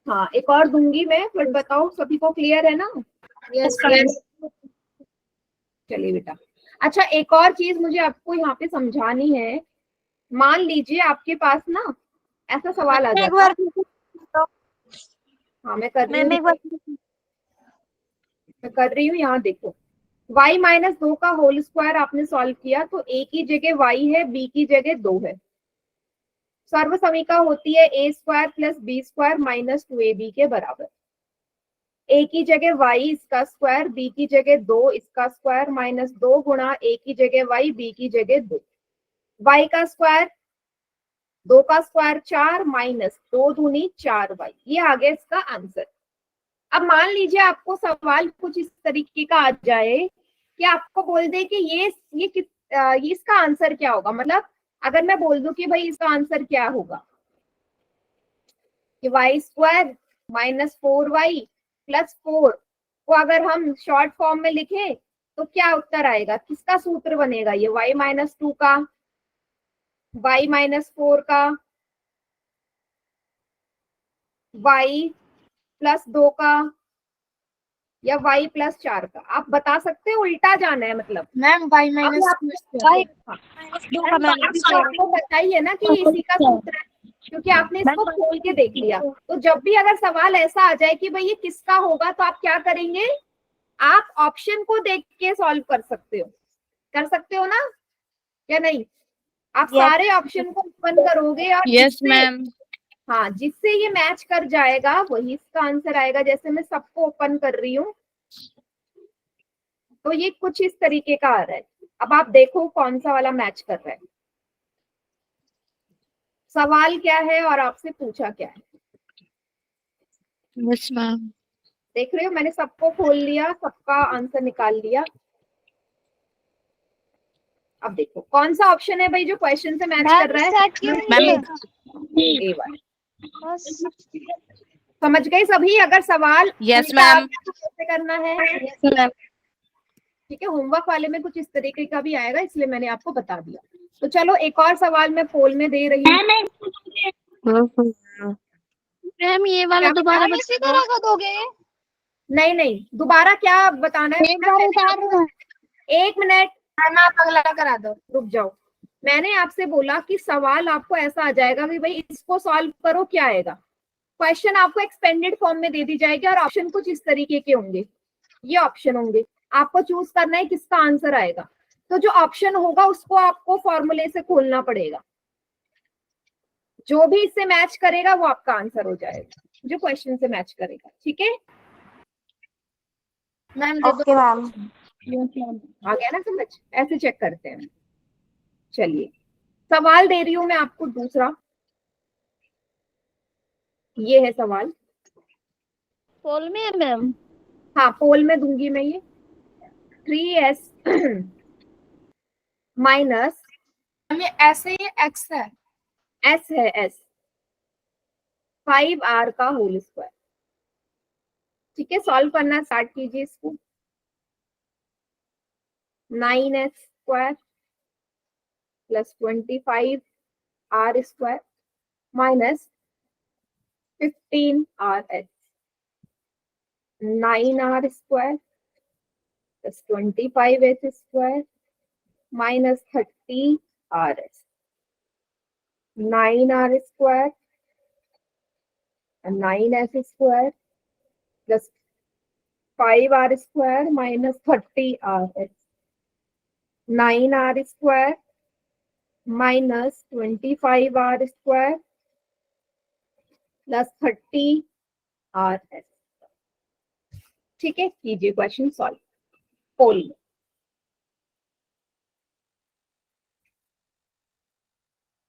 [SPEAKER 1] हाँ, एक और दूंगी मैं, बट बताओ सभी को क्लियर है ना?
[SPEAKER 2] Yes ma'am.
[SPEAKER 1] चलिए बेटा। अच्छा, एक और चीज मुझे आपको यहाँ पे समझानी है। मान लीजिए आपके पास ना ऐसा सवाल आ
[SPEAKER 4] एक
[SPEAKER 1] जाता।
[SPEAKER 4] बार
[SPEAKER 1] हाँ, मैं कर रही
[SPEAKER 4] मैम, एक बार
[SPEAKER 1] हूँ, यहाँ देखो। y माइनस 2 का होल स्क्वायर आपने सॉल्व किया तो a की जगह y है, b की जगह 2 है। सर्व समीका होती है a square plus B square minus 2ab के बराबर। a की जगह y इसका स्क्वायर, b की जगह 2 इसका स्क्वायर, माइनस 2 गुणा a की जगह y, b की जगह 2। y का स्क्वायर, 2 का स्क्वायर 4, माइनस 2 दूनी 4y। ये आ गया इसका आंसर। अब मान लीजिए आपको सवाल कुछ इस तरीके का आ जाए कि आपको बोल दे कि ये इसका आंसर क्या होगा। मतलब अगर मैं बोल दूं कि भाई इसका आंसर क्या होगा, कि Y square minus 4y plus 4 को अगर हम शॉर्ट फॉर्म में लिखें तो क्या उत्तर आएगा? किसका सूत्र बनेगा? ये y माइनस 2 का, y माइनस 4 का, y प्लस 2 का, या y प्लस 4 का? आप बता सकते हो, उल्टा जाना है मतलब।
[SPEAKER 2] मैम वाई माइनस
[SPEAKER 1] आपको बताइए ना कि इसी का सूत्र है, क्योंकि आपने इसको खोल के देख लिया। तो जब भी अगर सवाल ऐसा आ जाए कि भाई ये किसका होगा, तो आप क्या करेंगे? आप ऑप्शन को देख के सॉल्व कर सकते हो। कर सकते हो ना, या नहीं? आप सारे ऑप्शन को ओपन करोगे और
[SPEAKER 3] यस
[SPEAKER 1] जिससे,
[SPEAKER 3] मैम।
[SPEAKER 1] हाँ, जिससे ये मैच कर जाएगा वही इसका आंसर आएगा। जैसे मैं सबको ओपन कर रही हूँ, तो ये कुछ इस तरीके का आ रहा है। अब आप देखो कौन सा वाला मैच कर रहा है, सवाल क्या है और आपसे पूछा क्या है।
[SPEAKER 3] Yes ma'am.
[SPEAKER 1] देख रहे हो, मैंने सबको खोल लिया, सबका आंसर निकाल लिया। अब देखो कौन सा ऑप्शन है भाई जो क्वेश्चन से मैच कर रहा है।
[SPEAKER 3] मैम
[SPEAKER 1] ए वाला। समझ गए सभी? अगर सवाल
[SPEAKER 3] यस
[SPEAKER 1] उल्टा आ
[SPEAKER 3] मैम।
[SPEAKER 1] गया तो कैसे करना है? ठीक है, होमवर्क वाले में कुछ इस तरीके का भी आएगा, इसलिए मैंने आपको बता दिया। तो चलो एक और सवाल मैं पोल में दे रही हूँ।
[SPEAKER 5] मैम ये वाला
[SPEAKER 1] क्या
[SPEAKER 5] दोबारा
[SPEAKER 1] बताओ?
[SPEAKER 5] इसी तरह का दोगे?
[SPEAKER 1] नहीं नहीं, दोबारा क्या बताना है? एक मिनट,
[SPEAKER 2] मैम आप अगला करा दो।
[SPEAKER 1] रुक जाओ। मैंने आपसे बोला कि सवाल आपको ऐसा आ जाएगा कि भाई इसको सॉल्व करो, क्या आएगा? क्वेश्चन आपको एक्सपेंडेड फॉर्म में दे दी जाएगी और ऑप्शन कुछ इस तरीके के होंगे, ये ऑप्शन होंगे, आपको चूज करना है किसका आंसर आएगा। तो जो ऑप्शन होगा उसको आपको फॉर्मूले से खोलना पड़ेगा, जो भी इससे मैच करेगा वो आपका आंसर हो जाएगा, जो क्वेश्चन से मैच करेगा। ठीक है,
[SPEAKER 2] मैम दे दो।
[SPEAKER 4] Okay ma'am.
[SPEAKER 1] आ गया ना समझ? ऐसे चेक करते हैं। चलिए सवाल दे रही हूं मैं आपको दूसरा, ये है सवाल।
[SPEAKER 5] पोल में है मैम?
[SPEAKER 1] हाँ पोल में दूंगी मैं ये। 3s माइनस
[SPEAKER 2] मैम ये ऐसे ही एक्स है।
[SPEAKER 1] s है s, 5r का होल स्क्वायर। ठीक है, सॉल्व करना स्टार्ट कीजिए इसको। 9s square plus 25r square minus 15r, 9r square plus 25s square minus 30r, 9r square 9s square plus 5r square minus 30r, 9r square minus 25r square plus 30r। ठीक है, कीजिए question solve पोल में।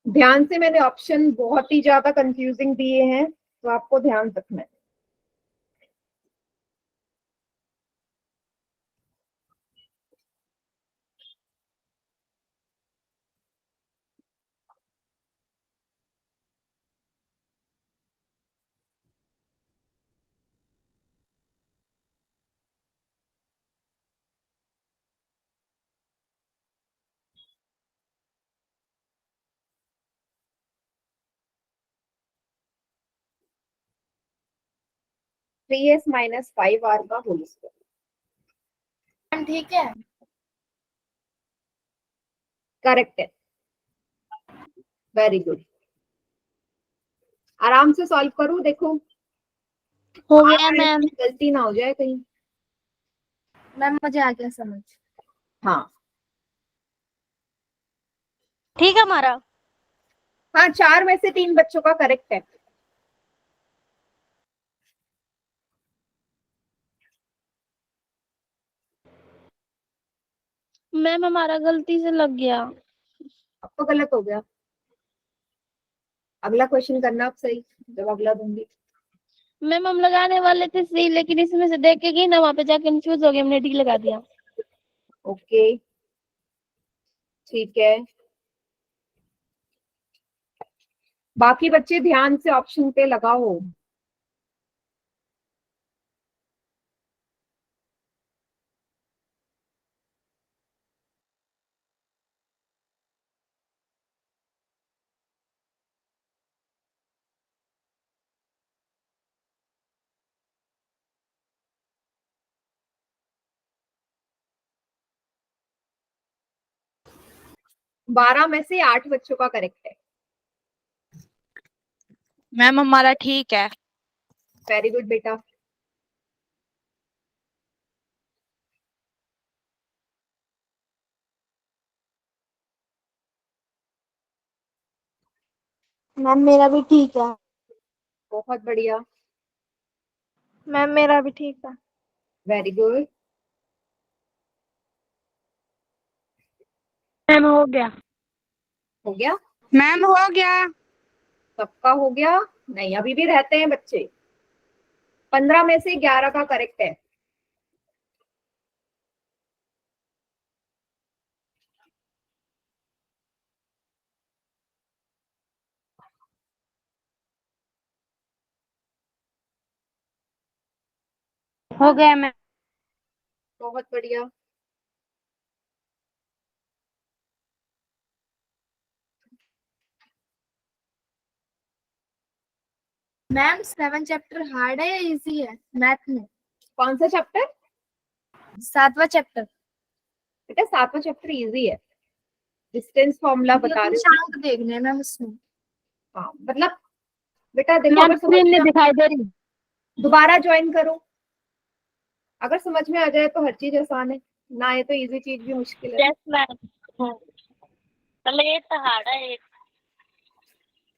[SPEAKER 1] ध्यान से, मैंने option बहुत ही ज्यादा confusing दिए हैं, तो आपको ध्यान रखना है। थ्री एस माइनस 5r का होल स्क्वायर।
[SPEAKER 2] मैम ठीक है।
[SPEAKER 1] करेक्ट है, वेरी गुड। आराम से सॉल्व करो, देखो
[SPEAKER 5] हो गया मैम।
[SPEAKER 1] गलती ना हो जाए कहीं।
[SPEAKER 2] मैम मुझे आ गया समझ।
[SPEAKER 1] हाँ
[SPEAKER 5] ठीक है हमारा।
[SPEAKER 1] हाँ, 4 में से 3 बच्चों का करेक्ट है।
[SPEAKER 5] मैम हमारा गलती से लग गया।
[SPEAKER 1] अब तो गलत हो गया, अगला क्वेश्चन करना आप सही, जब अगला दूंगी।
[SPEAKER 5] मैम हम लगाने वाले थे सी, लेकिन इसमें से देख के गई ना, वहां पे जाके कंफ्यूज हो गया, हमने डी लगा दिया।
[SPEAKER 1] ओके ठीक है, बाकी बच्चे ध्यान से ऑप्शन पे लगाओ। बारह में से 8 बच्चों का करेक्ट है।
[SPEAKER 3] मैम हमारा ठीक है।
[SPEAKER 1] वेरी गुड बेटा।
[SPEAKER 4] मैम मेरा भी ठीक है।
[SPEAKER 1] बहुत बढ़िया,
[SPEAKER 5] मैम मेरा भी ठीक है।
[SPEAKER 1] Very good.
[SPEAKER 3] मैम हो गया।
[SPEAKER 1] हो गया?
[SPEAKER 3] मैम हो गया।
[SPEAKER 1] सबका हो गया? नहीं, अभी भी रहते हैं बच्चे। 15 में से 11 का करेक्ट है।
[SPEAKER 3] हो गया मैम।
[SPEAKER 1] बहुत बढ़िया।
[SPEAKER 2] मैम 7 चैप्टर हार्ड है या इजी है मैथ में?
[SPEAKER 1] कौन सा चैप्टर?
[SPEAKER 2] 7वां चैप्टर।
[SPEAKER 1] बेटा 7वां चैप्टर इजी है। डिस्टेंस फॉर्मूला बता रही हूँ।
[SPEAKER 2] अंक देखने हैं मैम उसमें।
[SPEAKER 1] हाँ, मतलब बेटा देखो,
[SPEAKER 3] मैम
[SPEAKER 1] अगर समझ
[SPEAKER 3] स्क्रीन
[SPEAKER 1] में
[SPEAKER 3] में दिखाई दे रही।
[SPEAKER 1] दोबारा ज्वाइन करो। अगर समझ में आ जाए तो हर चीज आसान है, ना आए तो इजी चीज भी मुश्किल है।
[SPEAKER 3] Yes ma'am. पहले ये तो हार्ड है।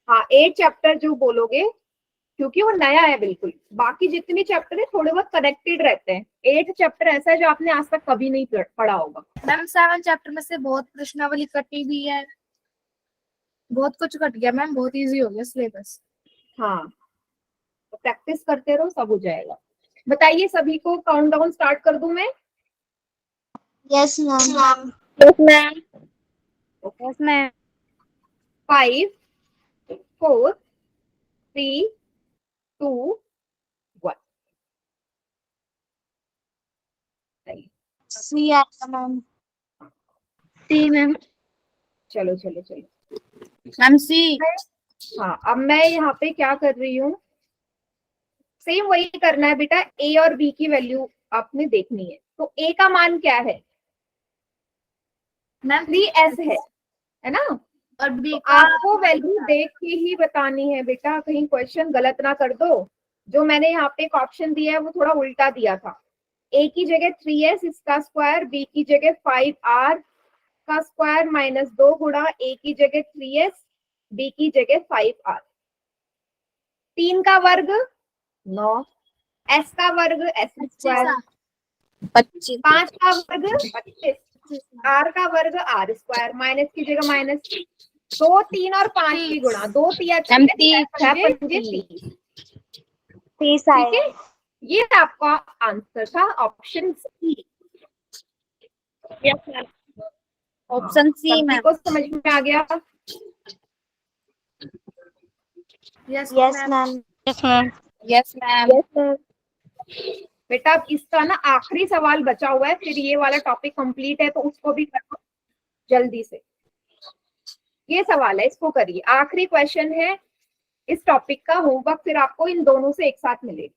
[SPEAKER 1] हाँ, 8 चैप्टर जो बोलोगे, क्योंकि वो नया है बिल्कुल। बाकी जितने चैप्टर है थोड़े बहुत कनेक्टेड रहते हैं। 8 चैप्टर ऐसा है जो आपने आज तक कभी नहीं पढ़ा होगा।
[SPEAKER 2] मैम 7 चैप्टर में से बहुत प्रश्नावली कटी भी है, बहुत कुछ कट गया मैम, बहुत इजी हो गया सिलेबस।
[SPEAKER 1] हाँ, तो प्रैक्टिस करते रहो, सब हो जाएगा। बताइए सभी को, काउंटडाउन स्टार्ट कर दूं मैं?
[SPEAKER 4] Yes ma'am.
[SPEAKER 3] Yes ma'am. Yes ma'am.
[SPEAKER 1] 5 4 3 2 1।
[SPEAKER 4] सी आएगा मैम।
[SPEAKER 3] सी मैम।
[SPEAKER 1] चलो चलो चलो।
[SPEAKER 3] मैम सी।
[SPEAKER 1] हाँ, अब मैं यहाँ पे क्या कर रही हूँ, सेम वही करना है बेटा। ए और बी की वैल्यू आपने देखनी है। तो ए का मान क्या है?
[SPEAKER 2] मैम
[SPEAKER 1] 3s है ना?
[SPEAKER 2] और बी
[SPEAKER 1] तो
[SPEAKER 2] का
[SPEAKER 1] आपको वैल्यू देख के ही बतानी है बेटा, कहीं क्वेश्चन गलत ना कर दो। जो मैंने यहाँ पे एक ऑप्शन दिया है वो थोड़ा उल्टा दिया था। ए की जगह 3s इसका स्क्वायर, बी की जगह 5r का स्क्वायर माइनस 2 गुणा ए की जगह 3s, बी की जगह 5r। 3 का वर्ग 9, s का वर्ग s स्क्वायर,
[SPEAKER 3] 25।
[SPEAKER 1] 5 का वर्ग 25, r का वर्ग r स्क्वायर, माइनस की जगह माइनस। 2 3 और 5 की गुणा, 2 तिया
[SPEAKER 3] मैम
[SPEAKER 1] 6
[SPEAKER 3] 30।
[SPEAKER 1] 30।
[SPEAKER 4] 30
[SPEAKER 1] ठीक
[SPEAKER 4] आएगा।
[SPEAKER 1] है, ये आपका आंसर था, option C.
[SPEAKER 3] Yes ma'am. Option C
[SPEAKER 1] सभी
[SPEAKER 3] मैम।
[SPEAKER 1] को समझ में आ गया?
[SPEAKER 2] Yes
[SPEAKER 4] yes
[SPEAKER 2] ma'am.
[SPEAKER 4] Ma'am.
[SPEAKER 3] Yes ma'am. Yes ma'am.
[SPEAKER 4] Yes ma'am.
[SPEAKER 1] बेटा अब इसका ना आखिरी सवाल बचा हुआ है, फिर ये वाला टॉपिक कंप्लीट है, तो उसको भी करो जल्दी से। ये सवाल है, इसको करिए, आखिरी क्वेश्चन है इस टॉपिक का। होमवर्क फिर आपको इन दोनों से एक साथ मिलेगा।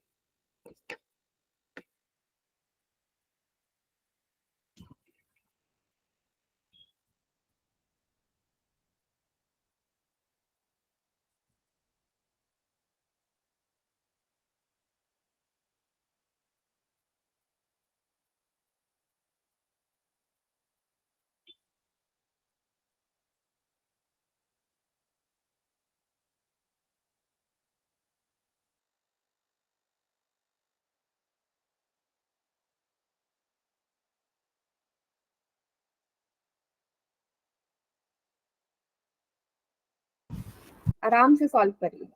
[SPEAKER 1] आराम से सॉल्व करिए।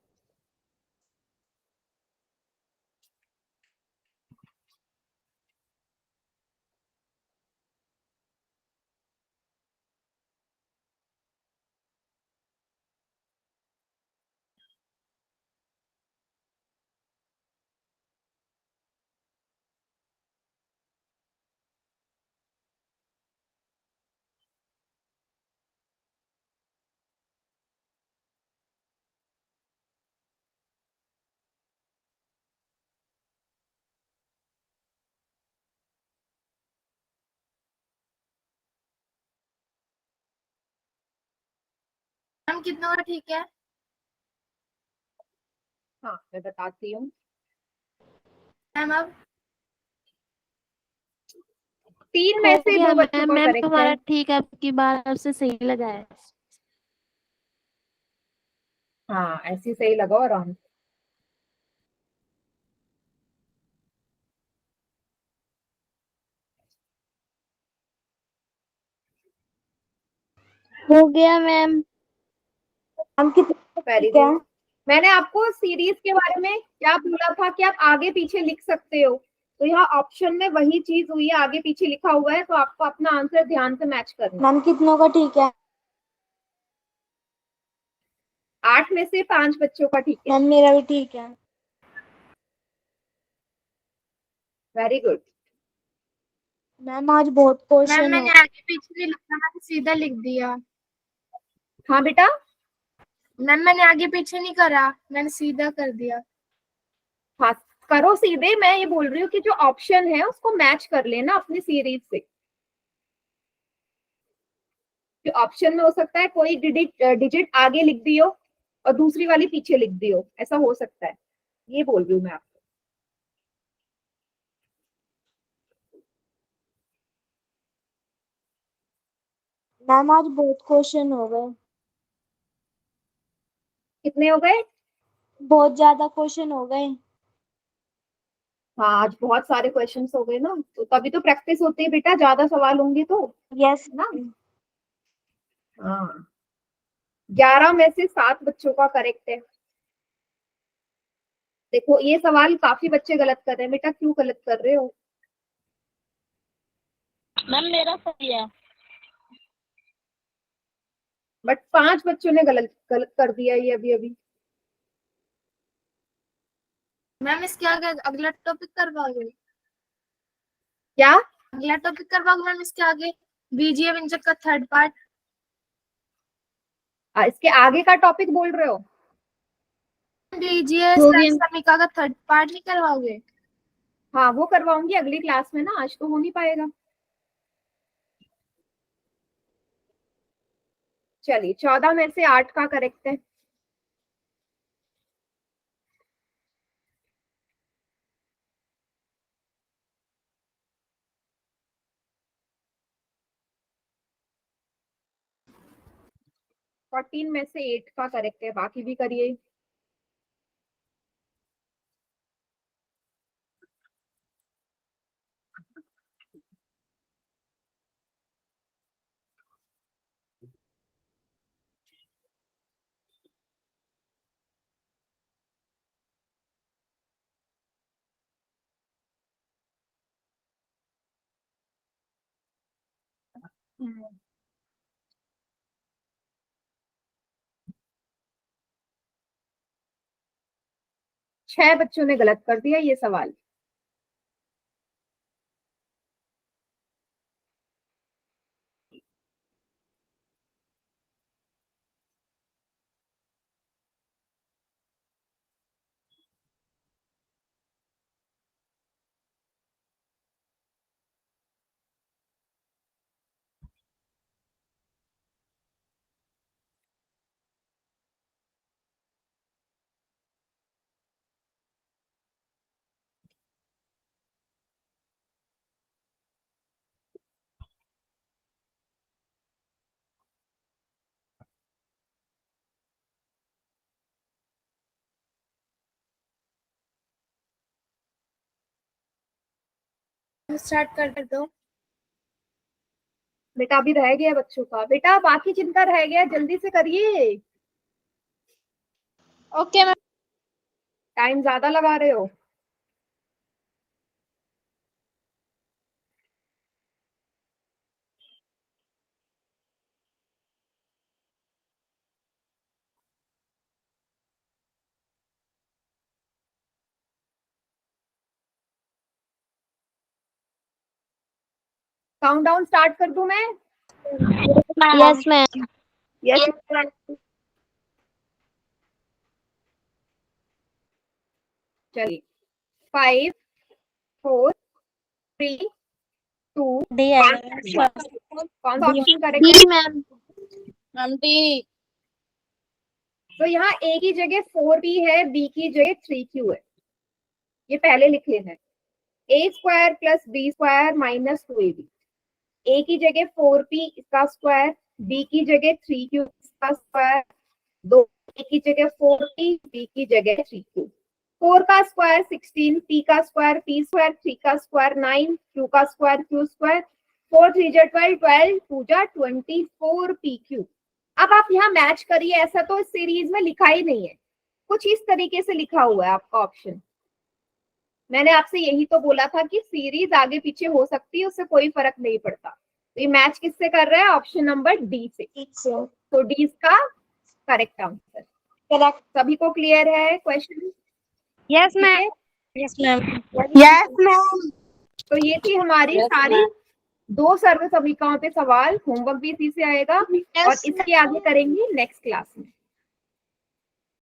[SPEAKER 2] मैम कितना और ठीक है?
[SPEAKER 1] हाँ, मैं बताती हूँ।
[SPEAKER 2] मैम अब
[SPEAKER 1] 3
[SPEAKER 5] हो
[SPEAKER 1] में से
[SPEAKER 5] गया
[SPEAKER 1] 2 बच्चों
[SPEAKER 5] मैम।
[SPEAKER 1] का
[SPEAKER 5] मैम
[SPEAKER 1] करेक्ट है।
[SPEAKER 5] हमारा ठीक है, आपकी बात से सही लगा है।
[SPEAKER 1] हाँ, ऐसे ही सही लगाओ आराम से।
[SPEAKER 5] हो गया मैम।
[SPEAKER 4] मैम कितना
[SPEAKER 1] वेरी
[SPEAKER 4] ठीक है?
[SPEAKER 1] गुड। मैंने आपको सीरीज के बारे में क्या बोला था कि आप आगे पीछे लिख सकते हो, तो यहाँ ऑप्शन में वही चीज हुई है, आगे पीछे लिखा हुआ है, तो आपको अपना आंसर ध्यान से मैच करना।
[SPEAKER 4] मैम कितनों का ठीक है?
[SPEAKER 1] 8 में से 5 बच्चों का ठीक है।
[SPEAKER 4] मैम मेरा भी ठीक है।
[SPEAKER 1] Very good.
[SPEAKER 4] मैम आज बहुत
[SPEAKER 2] मैम
[SPEAKER 4] क्वेश्चन हो।
[SPEAKER 2] मैंने आगे पीछे नहीं लिखा, मैंने सीधा लिख दिया।
[SPEAKER 1] हाँ बेटा,
[SPEAKER 2] मैम मैंने आगे पीछे नहीं करा, मैंने सीधा कर दिया।
[SPEAKER 1] हाँ करो सीधे। मैं ये बोल रही हूँ कि जो ऑप्शन है उसको मैच कर लेना अपनी सीरीज से। जो ऑप्शन में हो सकता है कोई डिजिट आगे लिख दियो और दूसरी वाली पीछे लिख दियो, ऐसा हो सकता है, ये बोल रही हूँ मैं आपको।
[SPEAKER 4] मैम आज बहुत क्वेश्चन हो गए।
[SPEAKER 1] कितने हो गए?
[SPEAKER 4] बहुत ज्यादा क्वेश्चन हो गए।
[SPEAKER 1] हाँ आज बहुत सारे क्वेश्चंस हो गए ना, तो तभी तो प्रैक्टिस होती है बेटा, ज्यादा सवाल होंगे तो
[SPEAKER 4] यस
[SPEAKER 1] ना। हाँ 11 में से 7 बच्चों का करेक्ट है। देखो ये सवाल काफी बच्चे गलत कर रहे हैं बेटा, क्यों गलत कर रहे हो?
[SPEAKER 5] मैम मेरा सही है।
[SPEAKER 1] बट 5 बच्चों ने गलत गलत कर दिया ये अभी अभी।
[SPEAKER 2] मैम इसके आगे अगला टॉपिक करवाओगे?
[SPEAKER 1] क्या?
[SPEAKER 2] अगला टॉपिक करवाओगे मैम इसके आगे? बीजीय व्यंजक का थर्ड पार्ट।
[SPEAKER 1] इसके आगे का टॉपिक बोल रहे हो?
[SPEAKER 2] बीजीय
[SPEAKER 5] हो गया।
[SPEAKER 2] समीकरण का थर्ड पार्ट नहीं करवाओगे?
[SPEAKER 1] हाँ वो करवाऊंगी अगली क्लास में ना, आज तो हो नहीं पाएगा। चलिए 14 में से 8 का करेक्ट है। फोर्टीन में से 8 का करेक्ट है, बाकी भी करिए। छह बच्चों ने गलत कर दिया ये सवाल।
[SPEAKER 2] स्टार्ट कर दो।
[SPEAKER 1] बेटा अभी रह गया बच्चों का, बेटा बाकी जिनका रह गया जल्दी से करिए,
[SPEAKER 5] ओके मैम।
[SPEAKER 1] टाइम ज्यादा लगा रहे हो। काउंटडाउन स्टार्ट कर दूं मैं?
[SPEAKER 4] Yes ma'am.
[SPEAKER 1] यस। चलिए 5 4 3 2
[SPEAKER 4] डी है
[SPEAKER 1] कौन सा ऑप्शन करेक्ट है?
[SPEAKER 4] मैम।
[SPEAKER 5] Ma'am D.
[SPEAKER 1] तो यहाँ ए की जगह 4b है, बी की जगह 3q है, ये पहले लिख लेना है। A square plus B square minus 2ab। A की जगह 4p इसका स्क्वायर, बी की जगह 3q इसका स्क्वायर, दो ए की जगह 4p, बी की जगह 3q। 4 का स्क्वायर 16, p का स्क्वायर p स्क्वायर, 3 का स्क्वायर 9, q का स्क्वायर q स्क्वायर, 4 3 जा 12, 12 2 जा 24 pq। अब आप यहाँ मैच करिए, ऐसा तो इस सीरीज में लिखा ही नहीं है, कुछ इस तरीके से लिखा हुआ है आपका ऑप्शन। मैंने आपसे यही तो बोला था कि सीरीज आगे पीछे हो सकती है, उससे कोई फर्क नहीं पड़ता। तो ये मैच किससे कर रहा है? ऑप्शन नंबर डी से। तो डी इसका करेक्ट आंसर।
[SPEAKER 4] करेक्ट।
[SPEAKER 1] सभी को क्लियर है क्वेश्चन?
[SPEAKER 5] यस
[SPEAKER 1] ठीक है?
[SPEAKER 5] Yes ma'am.
[SPEAKER 4] Yes ma'am.
[SPEAKER 1] तो ये थी हमारी सारी 2 सर्व समीकरणों पे सवाल। होमवर्क भी इसी से आएगा और इसके आगे करेंगे नेक्स्ट क्लास में।